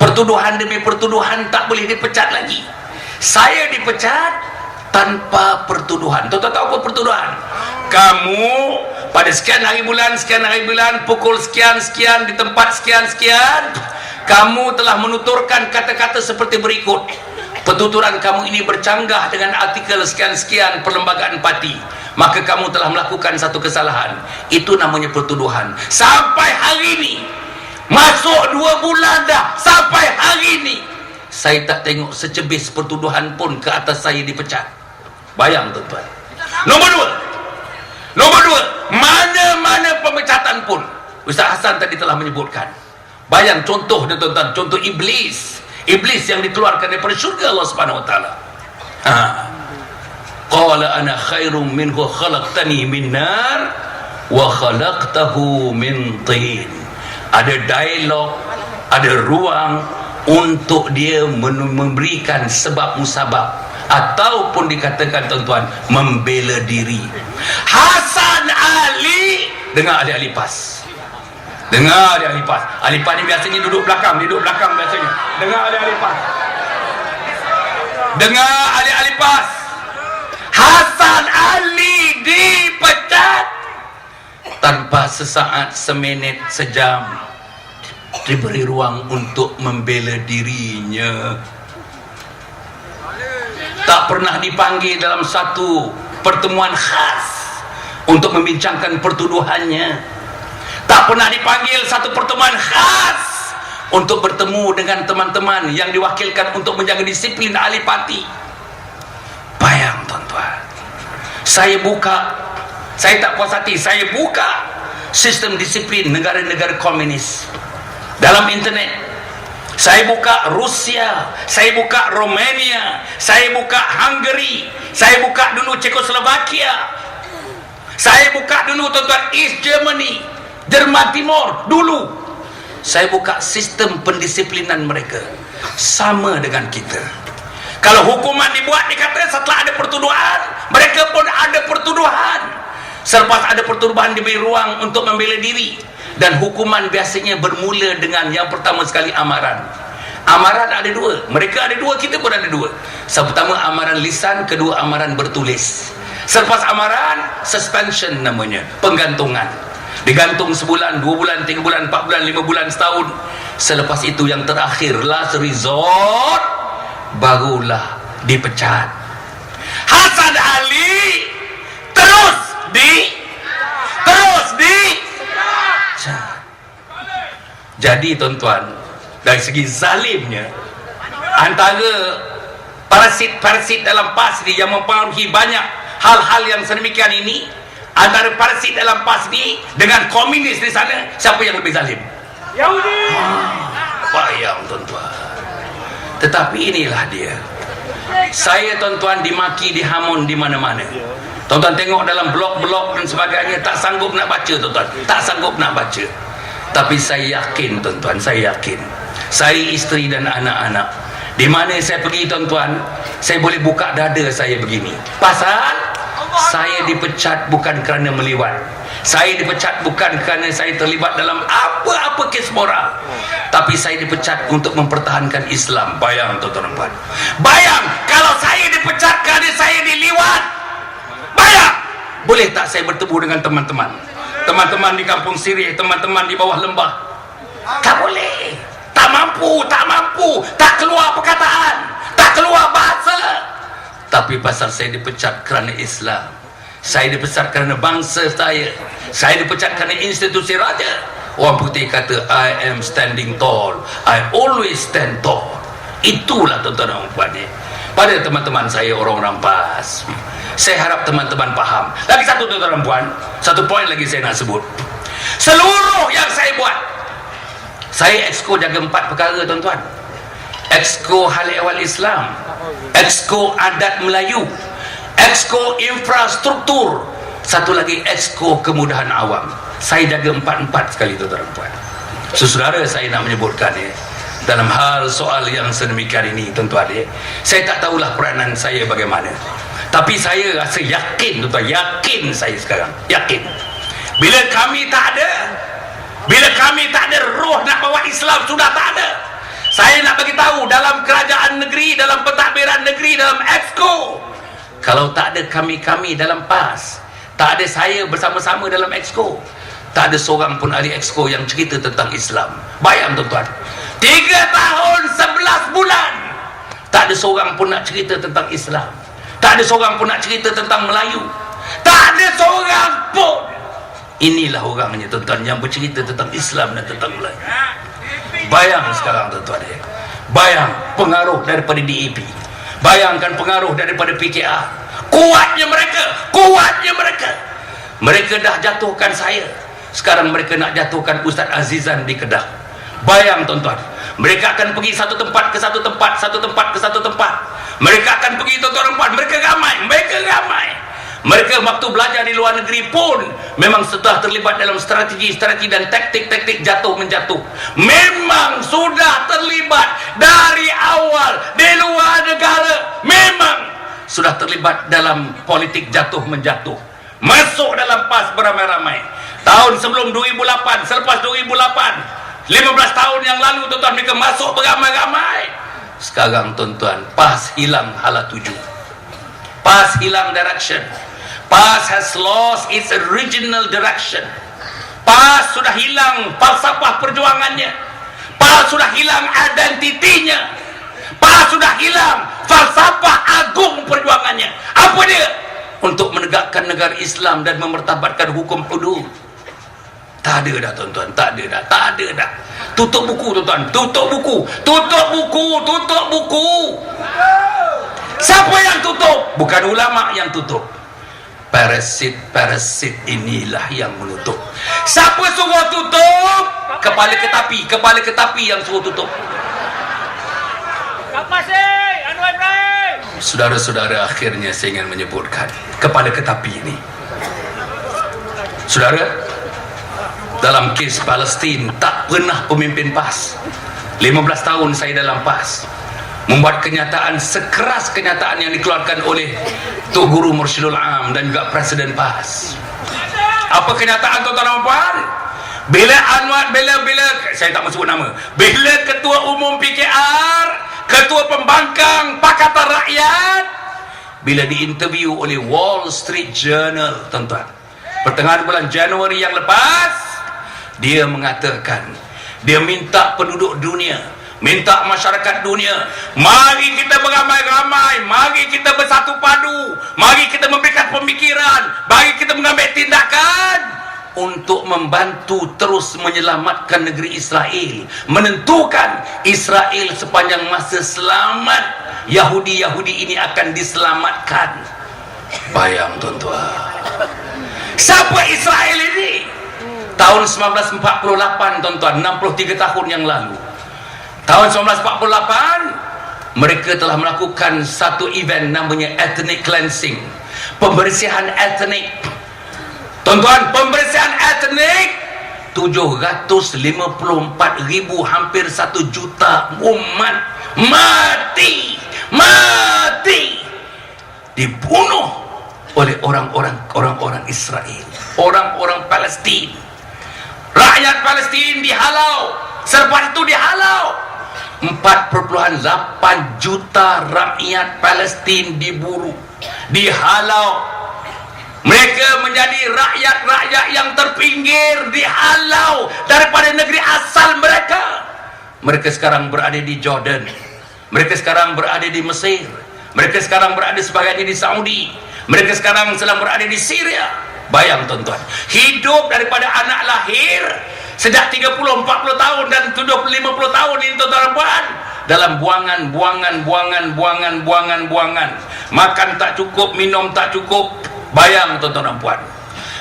Pertuduhan demi pertuduhan, tak boleh dipecat lagi. Saya dipecat tanpa pertuduhan. Tuan-tuan tahu apa pertuduhan? Kamu pada sekian hari bulan, pukul sekian, di tempat sekian, kamu telah menuturkan kata-kata seperti berikut. Penuturan kamu ini bercanggah dengan artikel sekian perlembagaan parti, maka kamu telah melakukan satu kesalahan. Itu namanya pertuduhan. Sampai hari ini, masuk 2 bulan dah, sampai hari ini saya tak tengok secebis pertuduhan pun ke atas saya dipecat. Bayang tuan-tuan. Nombor dua, mana-mana pemecatan pun, Ustaz Hasan tadi telah menyebutkan. Bayang contoh dia, tuan-tuan, contoh iblis yang dikeluarkan daripada syurga Allah Subhanahu wa taala. Qala ana khairum minhu khalaqtani min nar wa khalaqtahu min tin. Ada dialog, ada ruang untuk dia memberikan sebab musabab, ataupun dikatakan, tuan-tuan, membela diri. Hasan Ali, dengar ahli PAS. Dengar ahli PAS. Ahli PAS ni biasanya duduk belakang biasanya. Dengar ahli PAS. Dengar ahli PAS. Hasan Ali dipecat tanpa sesaat, seminit, sejam diberi ruang untuk membela dirinya. Tak pernah dipanggil dalam satu pertemuan khas untuk membincangkan pertuduhannya. Tak pernah dipanggil satu pertemuan khas untuk bertemu dengan teman-teman yang diwakilkan untuk menjaga disiplin ahli parti. Bayang tuan-tuan, saya tak puas hati, saya buka sistem disiplin negara-negara komunis dalam internet. Saya buka Rusia, saya buka Romania, saya buka Hungary, saya buka dulu Czechoslovakia, saya buka dulu, tuan-tuan, East Germany, Jerman Timur dulu. Saya buka sistem pendisiplinan mereka sama dengan kita. Kalau hukuman dibuat, dikata setelah ada pertuduhan, mereka pun ada pertuduhan. Selepas ada pertuduhan, diberi ruang untuk membela diri. Dan hukuman biasanya bermula dengan yang pertama sekali amaran. Amaran ada dua, mereka ada dua, kita pun ada dua. Pertama amaran lisan, kedua amaran bertulis. Selepas amaran, suspension namanya, penggantungan. Digantung sebulan, 2 bulan, 3 bulan, 4 bulan, 5 bulan, setahun. Selepas itu yang terakhir, last resort, barulah dipecat. Hasan Ali terus jadi tuan-tuan, dari segi zalimnya, antara parasit-parasit dalam PAS ni yang mempengaruhi banyak hal-hal yang sedemikian ini, antara parasit dalam PAS ni dengan komunis di sana, siapa yang lebih zalim? Yahudi. Bayang tuan-tuan. Tetapi inilah dia. Saya tuan-tuan dimaki, dihamun di mana-mana. Tuan-tuan tengok dalam blog-blog dan sebagainya, tak sanggup nak baca tuan-tuan, tak sanggup nak baca. Tapi saya yakin tuan-tuan, saya yakin, saya, isteri dan anak-anak, di mana saya pergi tuan-tuan, saya boleh buka dada saya begini. Pasal saya dipecat bukan kerana meliwat, saya dipecat bukan kerana saya terlibat dalam apa-apa kes moral, tapi saya dipecat untuk mempertahankan Islam. Bayang tuan-tuan, bayang kalau saya dipecat kerana saya diliwat. Bayang, boleh tak saya bertemu dengan teman-teman di kampung Sirih, teman-teman di bawah lembah? Tak boleh, tak mampu, tak keluar perkataan, tak keluar bahasa. Tapi pasal saya dipecat kerana Islam, saya dipecat kerana bangsa saya dipecat kerana institusi raja. Orang putih kata, I am standing tall, I always stand tall. Itulah tuan-tuan dan puan. Pada teman-teman saya orang-orang PAS, saya harap teman-teman faham. Lagi satu tuan-tuan dan puan, satu poin lagi saya nak sebut. Seluruh yang saya buat, saya exco jaga 4 perkara tuan-tuan. Exco hal ehwal Islam, exco adat Melayu, exco infrastruktur, satu lagi exco kemudahan awam. Saya jaga 4 sekali tuan-tuan dan puan. Saudara, saya nak menyebutkan dalam hal soal yang sedemikian ini tuan-tuan, saya tak tahulah peranan saya bagaimana, tapi saya rasa yakin tuan-tuan, yakin saya sekarang, yakin bila kami tak ada roh nak bawa Islam, sudah tak ada. Saya nak bagi tahu, dalam kerajaan negeri, dalam pentadbiran negeri, dalam exco, kalau tak ada kami dalam PAS, tak ada saya bersama-sama dalam exco, tak ada seorang pun ahli exco yang cerita tentang Islam. Bayang tuan-tuan, 3 tahun 11 bulan tak ada seorang pun nak cerita tentang Islam, tak ada seorang pun nak cerita tentang Melayu, tak ada seorang pun. Inilah orangnya tuan-tuan yang bercerita tentang Islam dan tentang Melayu. Bayang sekarang tuan-tuan, bayang pengaruh daripada DAP, bayangkan pengaruh daripada PKR. Kuatnya mereka dah jatuhkan saya, sekarang mereka nak jatuhkan Ustaz Azizan di Kedah. Bayang tuan-tuan, mereka akan pergi satu tempat ke satu tempat, mereka akan pergi tuan-tuan, mereka ramai. Mereka waktu belajar di luar negeri pun memang sudah terlibat dalam strategi dan taktik jatuh menjatuh. Memang sudah terlibat dari awal di luar negara, memang sudah terlibat dalam politik jatuh menjatuh. Masuk dalam PAS beramai-ramai. Tahun sebelum 2008, selepas 2008, 15 tahun yang lalu tuan-tuan, mereka masuk beramai-ramai. Sekarang tuan-tuan, PAS hilang hala tuju, PAS hilang direction. PAS has lost its original direction. PAS sudah hilang falsafah perjuangannya, PAS sudah hilang identitinya, PAS sudah hilang falsafah agung perjuangannya. Apa dia? Untuk menegakkan negara Islam dan memertabatkan hukum hudud. Tak ada dah tuan-tuan, tak ada dah. Tutup buku tuan-tuan, tutup buku. Siapa yang tutup? Bukan ulama yang tutup, parasit inilah yang menutup. Siapa suruh tutup? Kepala ketapi yang suruh tutup. Anwar Ibrahim. Saudara-saudara, akhirnya saya ingin menyebutkan kepala ketapi ini. Saudara, dalam kes Palestin tak pernah pemimpin PAS, 15 tahun saya dalam PAS, membuat kenyataan sekeras kenyataan yang dikeluarkan oleh Tuk Guru Mursyidul Am dan juga Presiden PAS. Apa kenyataan tuan-tuan dan puan? Bila Anwar, bila saya tak mau sebut nama, bila ketua umum PKR, ketua pembangkang Pakatan Rakyat, bila diinterview oleh Wall Street Journal, tuan-tuan, pertengahan bulan Januari yang lepas, dia mengatakan, dia minta penduduk dunia, minta masyarakat dunia, mari kita beramai-ramai, mari kita bersatu padu, mari kita memberikan pemikiran, mari kita mengambil tindakan untuk membantu terus menyelamatkan negeri Israel, menentukan Israel sepanjang masa selamat Yahudi-Yahudi ini akan diselamatkan. Bayang tuan-tuan, siapa Israel ini? Tahun 1948 tuan-tuan, 63 tahun yang lalu, tahun 1948 mereka telah melakukan satu event namanya ethnic cleansing, pembersihan etnik. Tuan-tuan, pembersihan etnik, 754,000, hampir 1 juta umat mati, dibunuh oleh orang-orang Israel, orang-orang Palestin. Rakyat Palestin dihalau, selepas itu dihalau 4,8 juta rakyat Palestin diburu, dihalau. Mereka menjadi rakyat-rakyat yang terpinggir, dihalau daripada negeri asal mereka. Mereka sekarang berada di Jordan, mereka sekarang berada di Mesir, mereka sekarang berada sebagainya di Saudi, mereka sekarang sedang berada di Syria. Bayang tuan-tuan, hidup daripada anak lahir sejak 30-40 tahun dan 50 tahun ini tuan-tuan, dalam buangan, makan tak cukup, minum tak cukup. Bayang tuan-tuan dan puan,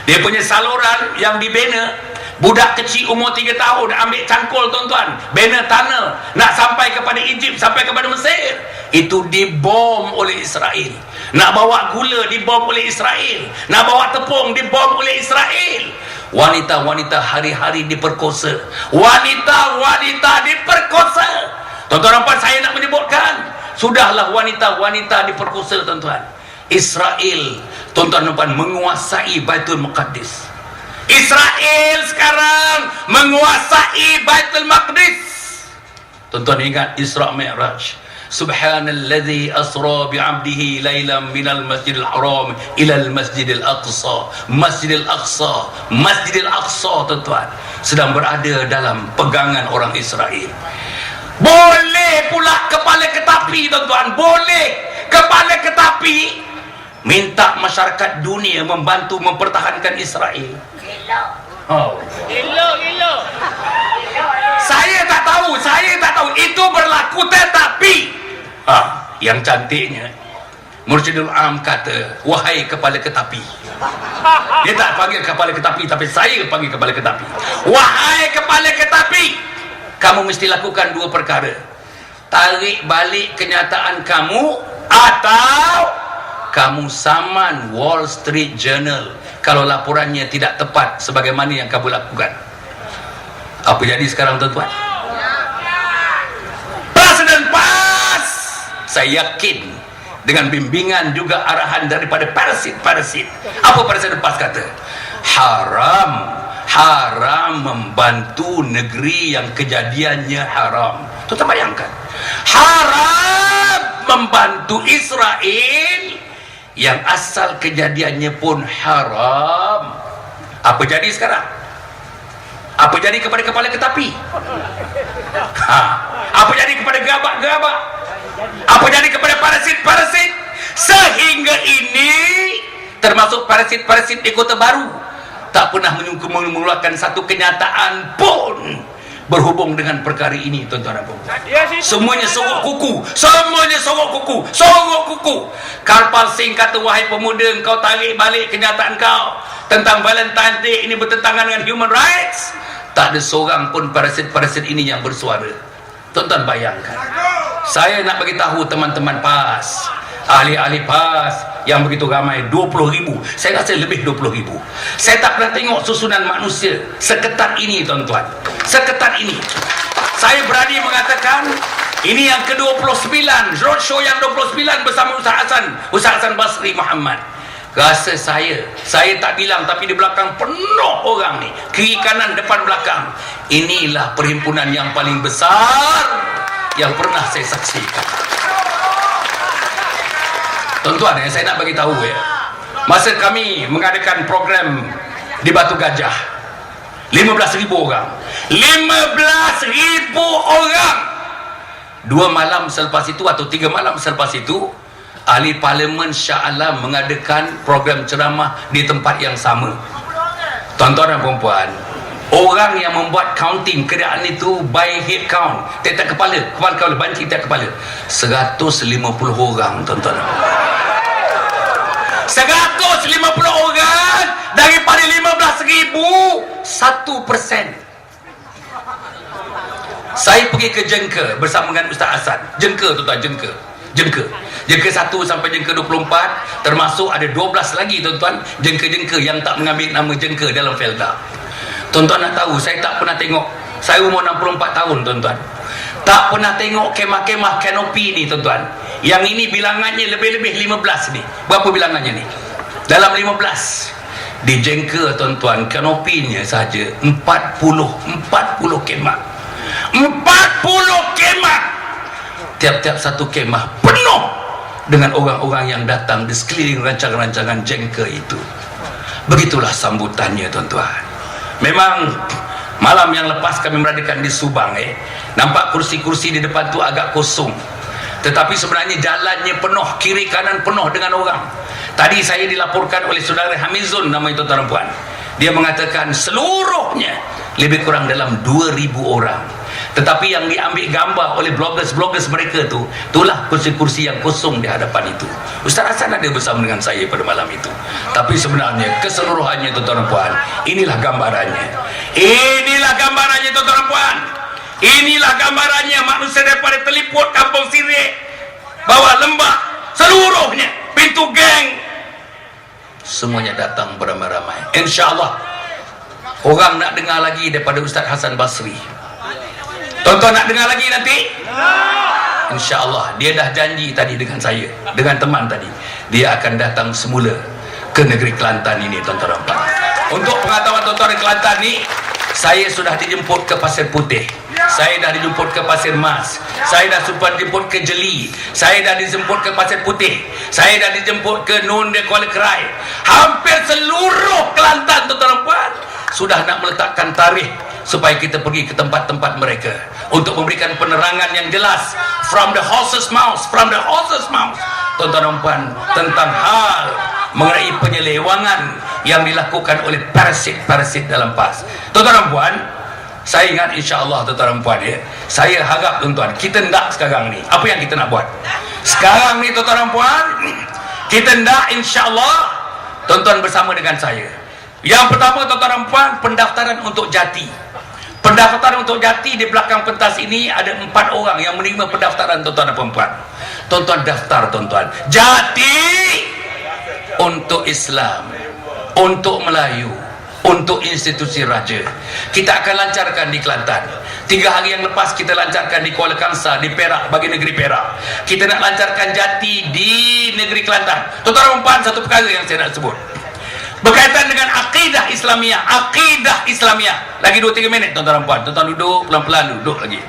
dia punya saluran yang dibina, budak kecil umur 3 tahun ambil cangkul tuan-tuan, bina tunnel nak sampai kepada Egypt, sampai kepada Mesir, itu dibom oleh Israel. Nak bawa gula dibom oleh Israel, nak bawa tepung dibom oleh Israel. Wanita-wanita hari-hari diperkosa, wanita-wanita diperkosa. Tuan-tuan dan puan, saya nak menyebutkan, sudahlah wanita-wanita diperkosa tuan-tuan. Israel, tuan-tuan dan puan, menguasai Baitul Maqdis. Israel sekarang menguasai Baitul Maqdis. Tuan-tuan ingat Isra Mi'raj. Subhanalladzi asra bi'abdihi lailan minal masjidil haram ilal masjidil aqsa. Masjidil Aqsa, Masjidil Aqsa tuan-tuan, sedang berada dalam pegangan orang Israel. Boleh pula kepala ke tapi tuan-tuan, boleh kepala ke tapi, minta masyarakat dunia membantu mempertahankan Israel. Gila. Saya tak tahu itu berlaku, tetapi yang cantiknya Mursyidul Am kata, wahai kepala ketapi. Dia tak panggil kepala ketapi, tapi saya panggil kepala ketapi. Wahai kepala ketapi, kamu mesti lakukan 2 perkara. Tarik balik kenyataan kamu, atau kamu saman Wall Street Journal kalau laporannya tidak tepat sebagaimana yang kamu lakukan. Apa jadi sekarang tuan-tuan? Presiden PAS, saya yakin dengan bimbingan juga arahan daripada parasit. Apa Presiden PAS kata? Haram membantu negeri yang kejadiannya haram. Tuan-tuan bayangkan, haram membantu Israel yang asal kejadiannya pun haram. Apa jadi sekarang? Apa jadi kepada kepala ketapi? Apa jadi kepada gabak-gabak? Apa jadi kepada parasit-parasit? Sehingga ini, termasuk parasit-parasit di Kota Baru, tak pernah mengeluarkan satu kenyataan pun berhubung dengan perkara ini tuan-tuan dan puan. Semuanya sogok kuku. Karpal Singh kata, wahai pemuda, engkau tarik balik kenyataan kau tentang Valentine Day ini bertentangan dengan human rights. Tak ada seorang pun parasit-parasit ini yang bersuara. Tuan-tuan bayangkan, saya nak bagi tahu teman-teman PAS, ahli-ahli PAS yang begitu ramai, 20,000, saya rasa lebih 20,000. Saya tak pernah tengok susunan manusia seketat ini tuan-tuan, seketat ini. Saya berani mengatakan ini yang ke-29, roadshow yang 29 bersama Ustaz Hasan Basri Muhammad. rasa saya tak bilang, tapi di belakang penuh orang ni, kiri kanan depan belakang. Inilah perhimpunan yang paling besar yang pernah saya saksikan. Tuan-tuan, yang saya nak bagi tahu masa kami mengadakan program di Batu Gajah, 15,000 orang. 15,000 orang. 2 malam selepas itu atau 3 malam selepas itu, ahli Parlimen Shah Alam mengadakan program ceramah di tempat yang sama. Tuan-tuan dan puan-puan, orang yang membuat counting kerajaan itu by head count, tiap-tiap kepala banci tiap kepala, 150 orang, tuan-tuan. 150 orang daripada 15,000, 1%. Saya pergi ke Jengka bersama dengan Ustaz Hasan. Jengka, tuan-tuan, Jengka 1 sampai Jengka 24, termasuk ada 12 lagi, tuan-tuan, Jengka-Jengka yang tak mengambil nama Jengka dalam Felda. Tuan-tuan nak tahu, saya tak pernah tengok, saya umur 64 tahun, tuan-tuan, tak pernah tengok kemah-kemah kanopi ni, tuan-tuan. Yang ini bilangannya lebih-lebih 15 ni. Berapa bilangannya ni? Dalam 15. Di Jengka, tuan-tuan, kanopinya saja 40 kemah. 40 kemah. Tiap-tiap satu kemah penuh dengan orang-orang yang datang di sekeliling rancangan-rancangan Jengka itu. Begitulah sambutannya, tuan-tuan. Memang malam yang lepas kami beradakan di Subang, nampak kursi-kursi di depan tu agak kosong, tetapi sebenarnya jalannya penuh, kiri kanan penuh dengan orang. Tadi saya dilaporkan oleh saudara Hamizun, nama itu, tuan-tuan dan puan. Dia mengatakan seluruhnya lebih kurang dalam 2,000 orang. Tetapi yang diambil gambar oleh bloggers mereka tu, itulah kursi-kursi yang kosong di hadapan itu. Ustaz Hasan ada bersama dengan saya pada malam itu. Tapi sebenarnya keseluruhannya, tuan-tuan dan puan, inilah gambarannya. Inilah gambarannya, tuan-tuan dan puan. Inilah gambarannya manusia daripada Teliput, Kampung Sirik, bawah Lembah, seluruhnya, pintu geng, semuanya datang beramai-ramai. InsyaAllah orang nak dengar lagi daripada Ustaz Hasan Basri. Tuan-tuan nak dengar lagi nanti? InsyaAllah. Dia dah janji tadi dengan saya, dengan teman tadi, dia akan datang semula ke negeri Kelantan ini, tuan-tuan dan puan. Untuk pengetahuan tuan-tuan di Kelantan ni, saya sudah dijemput ke Pasir Putih, saya dah dijemput ke Pasir Mas, saya dah sempat dijemput ke Jeli, saya dah dijemput ke Pasir Putih, saya dah dijemput ke Nun de Kuala Kerai. Hampir seluruh Kelantan, tuan-tuan dan puan, sudah nak meletakkan tarikh supaya kita pergi ke tempat-tempat mereka untuk memberikan penerangan yang jelas from the horse's mouth, tuan-tuan dan puan, tentang hal mengenai penyelewangan yang dilakukan oleh parasit dalam PAS. Tuan-tuan dan puan, saya ingat, insya-Allah, tuan-tuan dan puan, saya harap, tuan-tuan, kita hendak sekarang ni, apa yang kita nak buat sekarang ni, tuan-tuan dan puan, kita hendak, insya-Allah, tuan-tuan bersama dengan saya. Yang pertama, tuan-tuan dan puan, pendaftaran untuk Jati. Pendaftaran untuk Jati, di belakang pentas ini ada 4 orang yang menerima pendaftaran, tuan-tuan dan puan. Tuan-tuan daftar, tuan-tuan. Jati untuk Islam, untuk Melayu, untuk institusi raja. Kita akan lancarkan di Kelantan. 3 hari yang lepas kita lancarkan di Kuala Kangsar, di Perak, bagi negeri Perak. Kita nak lancarkan Jati di negeri Kelantan. Tuan-tuan dan puan, satu perkara yang saya nak sebut berkaitan dengan akidah Islamiyah. Lagi 2-3 minit, tuan-tuan dan puan. Tuan-tuan duduk, pelan-pelan duduk lagi.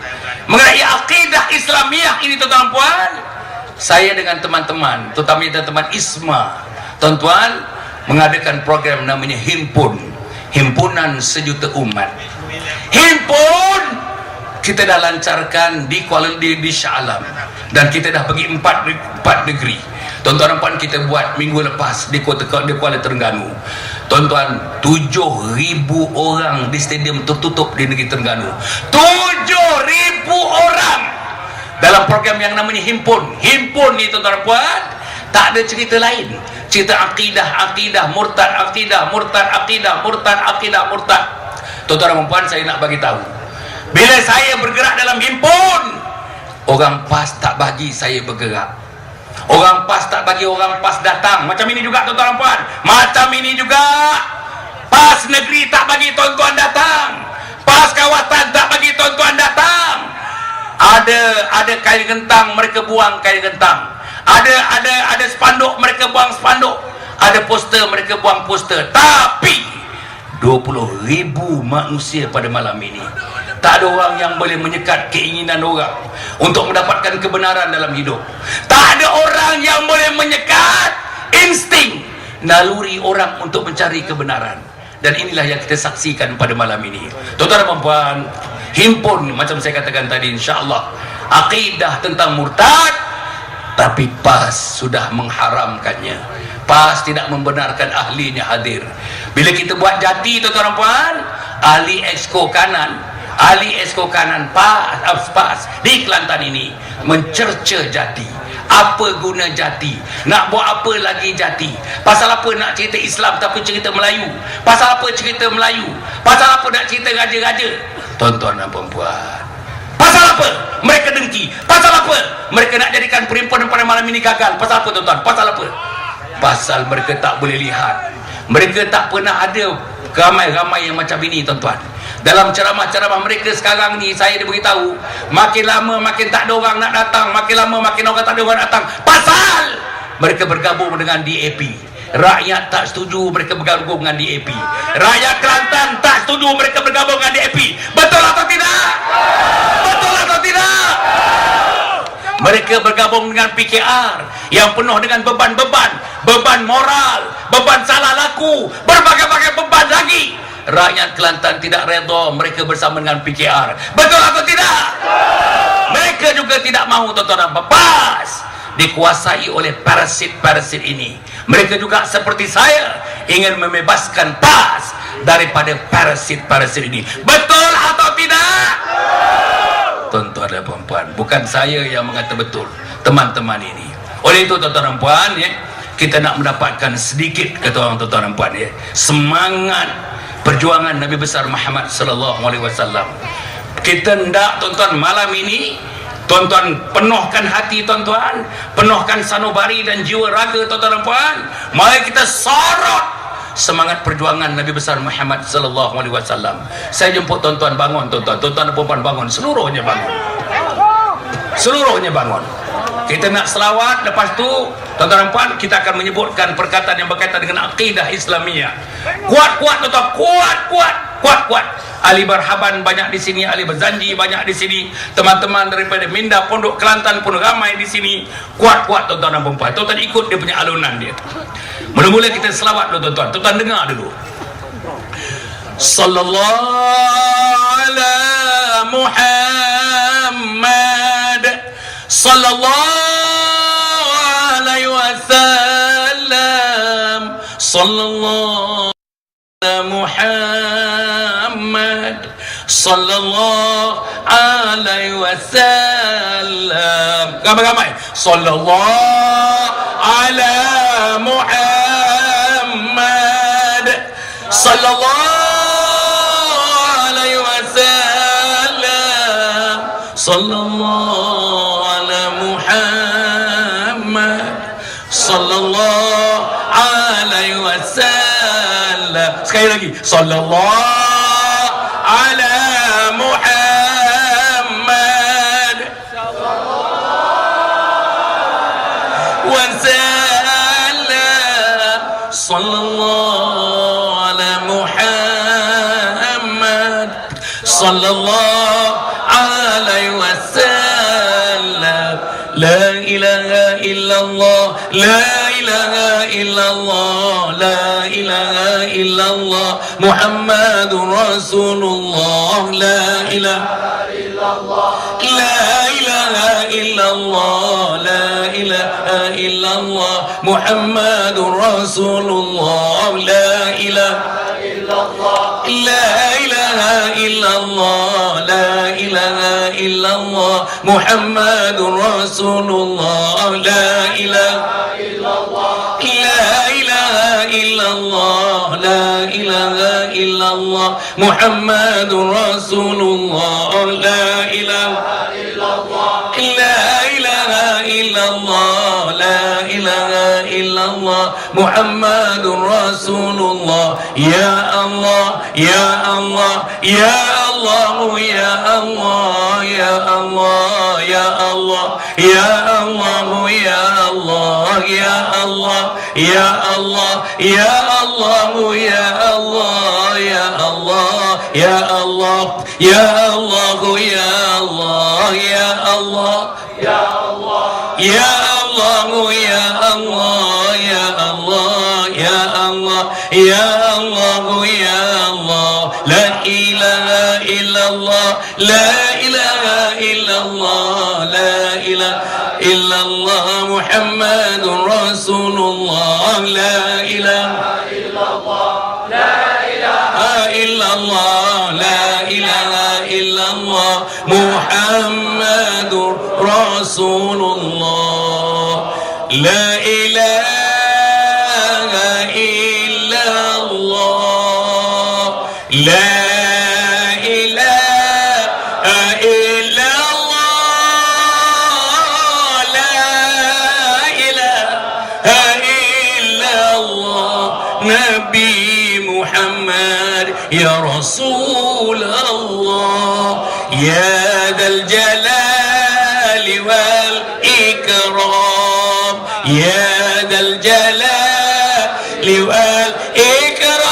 Mengenai akidah Islamiyah ini, tuan-tuan dan puan, saya dengan teman-teman, terutamanya teman-teman ISMA, tuan-tuan, mengadakan program namanya Himpunan Sejuta Umat. Himpun kita dah lancarkan di Shah Alam, dan kita dah pergi 4 negeri. Tuan-tuan dan puan, kita buat minggu lepas di Kuala Terengganu. Tuan-tuan, 7,000 orang di stadium tertutup di negeri Terengganu. 7,000 orang dalam program yang namanya Himpun ni, tuan-tuan dan puan, tak ada cerita lain. Cerita akidah murtad. Tuan-tuan dan puan, saya nak bagi tahu, bila saya bergerak dalam Himpun, orang PAS tak bagi saya bergerak. Orang PAS tak bagi orang PAS datang. Macam ini juga, tuan-tuan dan puan. Macam ini juga. PAS negeri tak bagi tuan-tuan datang. PAS kawasan tak bagi tuan-tuan datang. Ada kain gentang, mereka buang kain gentang. Ada spanduk, mereka buang spanduk. ada poster, mereka buang poster. Tapi 20,000 manusia pada malam ini, tak ada orang yang boleh menyekat keinginan orang untuk mendapatkan kebenaran dalam hidup. Tak ada orang yang boleh menyekat insting naluri orang untuk mencari kebenaran. Dan inilah yang kita saksikan pada malam ini. Tuan-tuan dan puan, himpun macam saya katakan tadi, insya-Allah akidah tentang murtad, tapi PAS sudah mengharamkannya. PAS tidak membenarkan ahlinya hadir. Bila kita buat jati, tuan-tuan dan puan, ahli exco kanan PAS di Kelantan ini mencerca jati. Apa guna jati? Nak buat apa lagi jati? Pasal apa nak cerita Islam tapi cerita Melayu? Pasal apa cerita Melayu? Pasal apa nak cerita raja-raja? Tuan-tuan dan puan, pasal apa mereka dengki? Pasal apa mereka nak jadikan perempuan pada malam ini gagal? Pasal apa tuan-tuan? Pasal apa? Pasal mereka tak boleh lihat. Mereka tak pernah ada ramai-ramai yang macam ini, tuan-tuan. Dalam ceramah-ceramah mereka sekarang ni, saya diberitahu, makin lama makin tak ada orang nak datang, makin lama makin orang tak ada orang datang. Pasal mereka bergabung dengan DAP. Rakyat tak setuju mereka bergabung dengan DAP. Rakyat Kelantan tak setuju mereka bergabung dengan DAP. Betul atau tidak? Betul atau tidak? Mereka bergabung dengan PKR yang penuh dengan beban-beban, beban moral, beban salah laku, berbagai-bagai beban lagi. Rakyat Kelantan tidak redha mereka bersama dengan PKR. Betul atau tidak? Mereka juga tidak mahu, tuan-tuan dan puan, PAS dikuasai oleh parasit-parasit ini. Mereka juga seperti saya ingin membebaskan PAS daripada parasit-parasit ini. Betul atau tidak? Tuan-tuan dan puan, bukan saya yang mengata betul, teman-teman ini. Oleh itu, tuan-tuan dan puan, kita nak mendapatkan sedikit, kata orang, tuan-tuan dan puan, semangat perjuangan Nabi besar Muhammad sallallahu alaihi wasallam. Kita hendak, tuan-tuan, malam ini tuan-tuan penuhkan hati, tuan-tuan, penuhkan sanubari dan jiwa raga, tuan-tuan dan puan. Mari kita sorot semangat perjuangan Nabi besar Muhammad sallallahu alaihi wasallam. Saya jemput tuan-tuan bangun, tuan-tuan dan puan bangun, seluruhnya bangun. Seluruhnya bangun. Kita nak selawat, lepas tu tuan-tuan dan puan kita akan menyebutkan perkataan yang berkaitan dengan akidah Islamiyah. Kuat-kuat, tuan-tuan, kuat-kuat. Ahli Berhaban banyak di sini, ahli Berzanji banyak di sini, teman-teman daripada Minda Pondok Kelantan pun ramai di sini. Kuat-kuat, tuan-tuan dan puan. Tuan-tuan ikut dia punya alunan dia. Mula-mula kita selawat dulu, tuan-tuan. Tuan-tuan dengar dulu. Sallallahu ala Muhammad, sallallahu alaihi wasallam, sallallahu ala Muhammad, sallallahu alaihi wasallam. Ramai-ramai. Sallallahu ala Muhammad, sallallahu alaihi wasallam, sallallahu ala Muhammad, sallallahu alaihi wasallam. Sekali lagi. Sallallahu ala Muhammad wasallam, sallallahu ala Muhammad, sallallahu alaihi wasallam. La ilaha illallah, la ilaha illallah, la ilaha illallah, Muhammadur Rasulullah. La ilaha illallah, la ilaha illallah, la ilaha illallah, Muhammadur Rasulullah. La ilaha illallah, la ilaha illallah, la ilaha illallah, Muhammadur Rasulullah. La ilaha illallah, la ilaha illallah, la ilaha illallah, Muhammadur Rasulullah. La ilaha illallah, la ilaha illallah, la ilaha illallah, Muhammadur Rasulullah. Ya Allah, ya Allah, ya Allah, ya Allah, ya Allah, ya Allah, ya Allah, ya Allah, ya Allah, ya Allah, ya Allah, ya Allah, ya Allah, ya Allah, ya Allah, ya Allah, ya Allah, ya Allah, ya Allah, ya Allah, ya Allah, ya Allah, ya Allah, ya Allah, la ilaha illallah, la ilaha illallah, la ilaha illallah, Muhammadur Rasulullah, la ilaha illallah, la ilaha illallah, la ilaha illallah, Muhammadur Rasulullah, la ilaha illallah, la Nabi Muhammad ya Rasulullah ya Dzal Jalali wal Ikram ya Dzal Jalali wal Ikram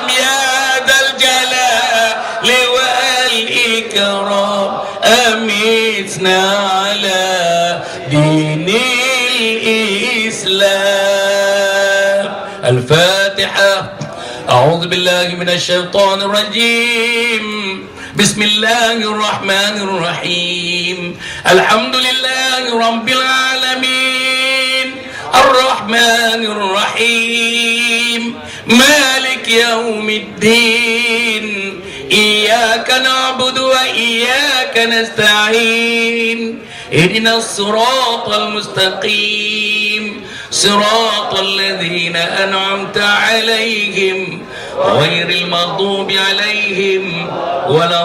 ya Dzal Jalali wal Ikram amitna ala dinil Islam. الفاتحة. أعوذ بالله من الشيطان الرجيم. بسم الله الرحمن الرحيم. الحمد لله رب العالمين الرحمن الرحيم مالك يوم الدين إياك نعبد وإياك نستعين اهدنا الصراط المستقيم صراط الذين أنعمت عليهم غير المغضوب عليهم ولا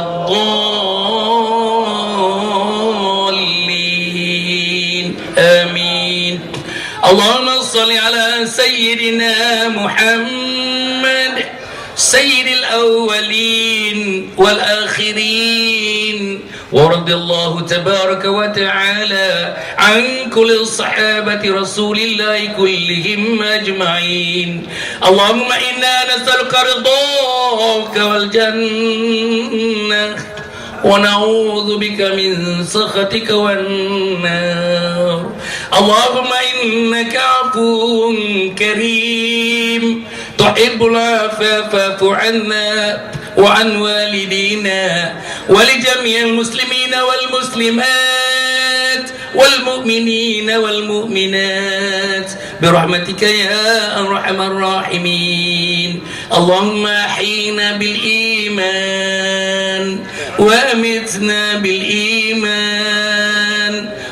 الضالين آمين. اللهم صل على سيدنا محمد سيد الأولين والآخرين ورضي الله تبارك وتعالى عن كل الصحابة رسول الله كلهم أجمعين. اللهم إنا نسألك رضاك والجنة ونعوذ بك من سخطك والنار. اللهم إنك عفو كريم تحب العفو فاعف عنا وعن والدينا ولجميع المسلمين والمسلمات والمؤمنين والمؤمنات برحمتك يا أرحم الراحمين. اللهم أحينا بالإيمان وأمتنا بالإيمان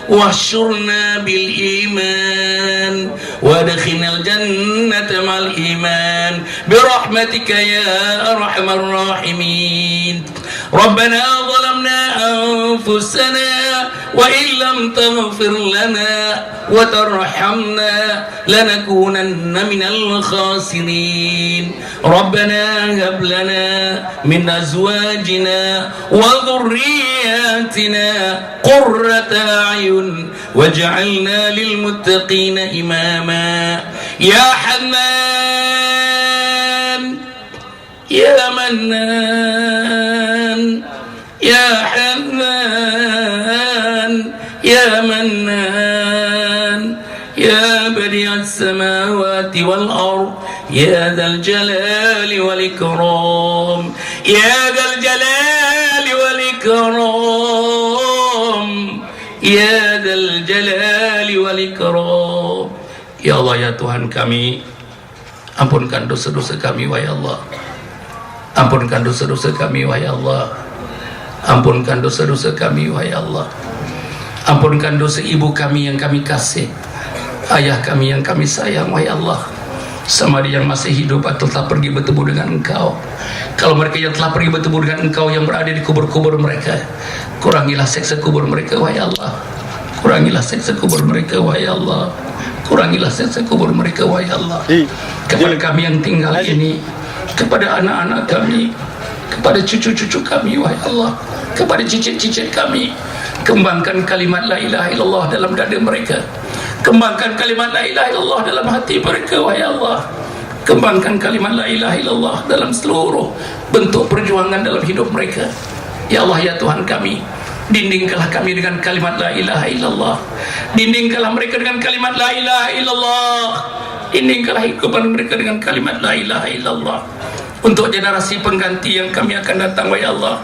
واحشرنا بالإيمان وادخلنا الجنة مع الإيمان برحمتك يا أرحم الراحمين. ربنا ظلمنا أنفسنا وإن لم تغفر لنا وترحمنا لنكونن من الخاسرين. ربنا هب لنا من أزواجنا وذرياتنا قرة أعين واجعلنا للمتقين إماما. يا حنان يا منان يا حنان يا منان يا بديع السماوات والأرض يا ذا الجلال والإكرام يا ذا الجلال والإكرام يا ذا الجلال والإكرام. Ya Allah ya Tuhan kami, ampunkan dosa-dosa kami wahai Allah. Ampunkan dosa-dosa kami wahai Allah. Ampunkan dosa-dosa kami wahai Allah. Ampunkan dosa ibu kami yang kami kasih, ayah kami yang kami sayang wahai Allah. Sama dia yang masih hidup atau telah pergi bertemu dengan Engkau. Kalau mereka yang telah pergi bertemu dengan Engkau yang berada di kubur-kubur mereka, kurangilah siksa kubur mereka wahai Allah. Kurangilah siksa kubur mereka wahai Allah. Kurangilah siksa kubur mereka wahai Allah. Kepada kami yang tinggal ini, kepada anak-anak kami, kepada cucu-cucu kami wahai Allah, kepada cicit-cicit kami, kembangkan kalimat la ilaha illallah dalam dada mereka. Kembangkan kalimat la ilaha illallah dalam hati mereka, wahai Allah. Kembangkan kalimat la ilaha illallah dalam seluruh bentuk perjuangan dalam hidup mereka. Ya Allah, ya Tuhan kami, dindingkanlah kami dengan kalimat la ilaha illallah. Dindingkanlah mereka dengan kalimat la ilaha illallah. Dindingkanlah kehidupan mereka dengan kalimat la ilaha illallah. Untuk generasi pengganti yang kami akan datang, wahai Allah,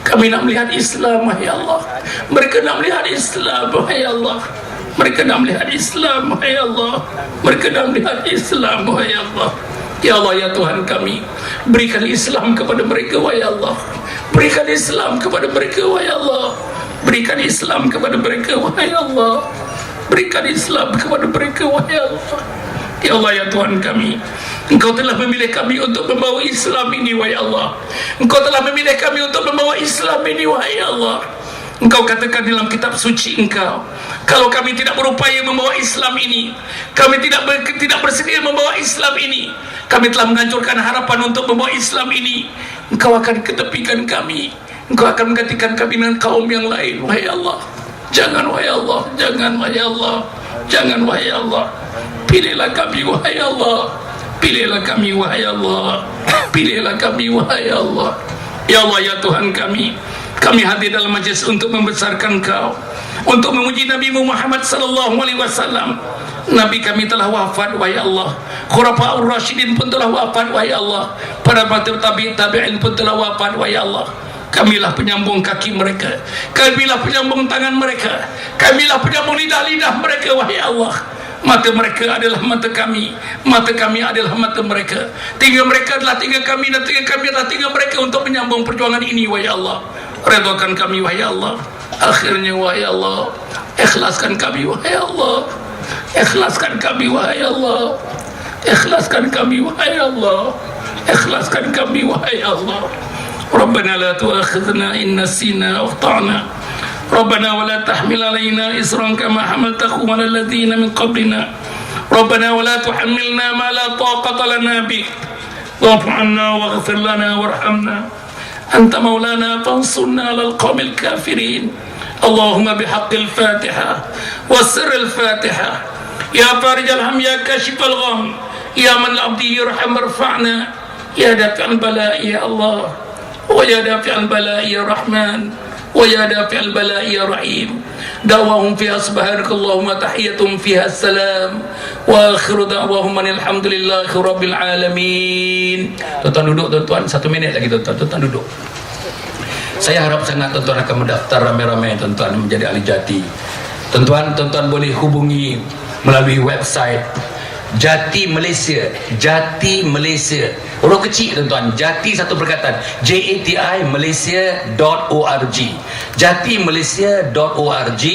kami nak melihat Islam, wahai Allah. Mereka nak melihat Islam, wahai Allah. Mereka nak melihat Islam, wahai Allah. Mereka nak melihat Islam, wahai Allah. Ya Allah, ya Tuhan kami, berikan Islam kepada mereka, wahai Allah. Berikan Islam kepada mereka, wahai Allah. Berikan Islam kepada mereka, wahai Allah. Berikan Islam kepada mereka, wahai Allah. Ya Allah, ya Tuhan kami, Engkau telah memilih kami untuk membawa Islam ini, wahai Allah. Engkau telah memilih kami untuk membawa Islam ini, wahai Allah. Engkau katakan dalam kitab suci Engkau, kalau kami tidak berupaya membawa Islam ini, kami tidak bersedia membawa Islam ini, kami telah menghancurkan harapan untuk membawa Islam ini, Engkau akan ketepikan kami. Engkau akan menggantikan kami dengan kaum yang lain, wahai Allah. Jangan, wahai Allah. Jangan, wahai Allah. Jangan, wahai Allah. Pilihlah kami, wahai Allah. Pilihlah kami, wahai Allah. Pilihlah kami, wahai Allah. Ya Allah, ya Tuhan kami, kami hadir dalam majlis untuk membesarkan Kau, untuk memuji Nabi Muhammad sallallahu alaihi wasallam. Nabi kami telah wafat, wahai Allah. Khulafaur Rasyidin pun telah wafat, wahai Allah. Para tabi'in pun telah wafat, wahai Allah. Kamilah penyambung kaki mereka, kamilah penyambung tangan mereka, kamilah penyambung lidah-lidah mereka, wahai Allah. Mata mereka adalah mata kami, mata kami adalah mata mereka. Tinggal mereka adalah tinggal kami, dan tinggal kami adalah tinggal mereka untuk menyambung perjuangan ini, wahai Allah. Redhakan kami, wahai Allah. Akhirnya, wahai Allah, ikhlaskan kami, wahai Allah. Ikhlaskan kami, wahai Allah. Ikhlaskan kami, wahai Allah. Ikhlaskan kami, wahai Allah. Rabbana la tu'akhidhna in nasina wa akhtana. Rabbana wa la tahmil alaina isran kama hamaltahu 'ala alladhina min qablina. Rabbana wa la tuhammilna ma la taqata lana bih. Wa'fu 'anna waghfir lana warhamna. Anta maulana fansurna 'alal qawmil kafirin. Allahumma bihaqqil Fatiha wa sirril Fatiha. Ya farijal ham, ya kashifal gham, ya man al-'abdi yarham warfa'na, ya dafi'al bala'i ya Allah, wa ya dafi'al bala'i ya Rahman, wa ya dafi'al bala'i ya Rahim. Da'wahum fiha subhanakallahumma tahiyyatuhum fiha salam, wa akhiru da'wahum alhamdulillahi rabbil alamin. Tuan-tuan duduk, tuan-tuan, 1 minit lagi, tuan-tuan duduk. Saya harap sangat tuan-tuan akan mendaftar ramai-ramai, tuan-tuan, menjadi ahli jati. Tuan-tuan boleh hubungi melalui website Jati Malaysia. Jati Malaysia, huruf kecil, tuan-tuan. Jati satu perkataan, JATI Malaysia.org. Jati Malaysia.org.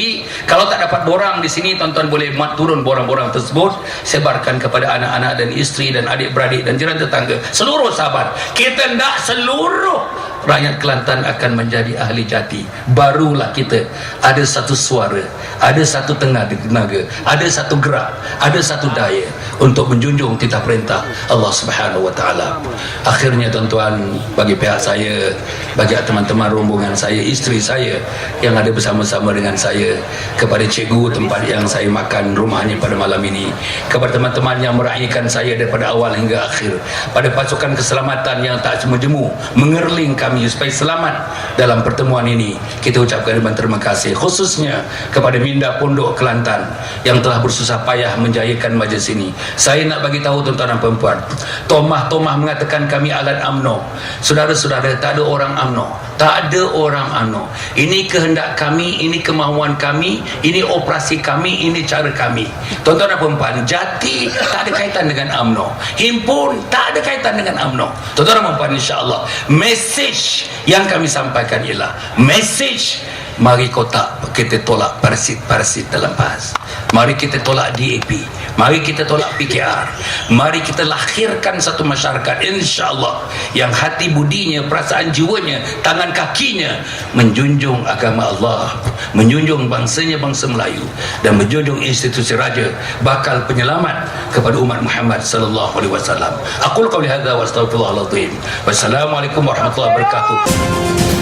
Kalau tak dapat borang di sini, tuan-tuan boleh turun borang-borang tersebut, sebarkan kepada anak-anak dan isteri dan adik-beradik dan jiran tetangga, seluruh sahabat. Kita nak seluruh rakyat Kelantan akan menjadi ahli jati. Barulah kita ada satu suara, ada satu tenaga, ada satu gerak, ada satu daya untuk menjunjung titah perintah Allah Subhanahu wa taala. Akhirnya, tuan-tuan, bagi pihak saya, bagi teman-teman rombongan saya, isteri saya yang ada bersama-sama dengan saya, kepada cikgu tempat yang saya makan rumahnya pada malam ini, kepada teman-teman yang meraihkan saya daripada awal hingga akhir, pada pasukan keselamatan yang tak jemu-jemu mengerling kami supaya selamat dalam pertemuan ini, kita ucapkan ribuan terima kasih, khususnya kepada Minda Pondok Kelantan yang telah bersusah payah menjayakan majlis ini. Saya nak bagi tahu, tuan-tuan dan perempuan, Tomah mengatakan kami alat UMNO. Saudara-saudara, tak ada orang UMNO, tak ada orang UMNO. Ini kehendak kami, ini kemahuan kami, ini operasi kami, ini cara kami. Tuan-tuan dan perempuan, Jati tak ada kaitan dengan UMNO, Himpun tak ada kaitan dengan UMNO. Tuan-tuan dan perempuan, insya-Allah message yang kami sampaikan ialah message, mari kita tolak parasit dalam PAS. Mari kita tolak DAP. Mari kita tolak PKR. Mari kita lahirkan satu masyarakat, insya-Allah, yang hati budinya, perasaan jiwanya, tangan kakinya menjunjung agama Allah, menjunjung bangsanya, bangsa Melayu, dan menjunjung institusi raja, bakal penyelamat kepada umat Muhammad sallallahu alaihi wasallam. Aqul qawli hadza wa astaghfirullahal azim. Wassalamualaikum warahmatullahi wabarakatuh.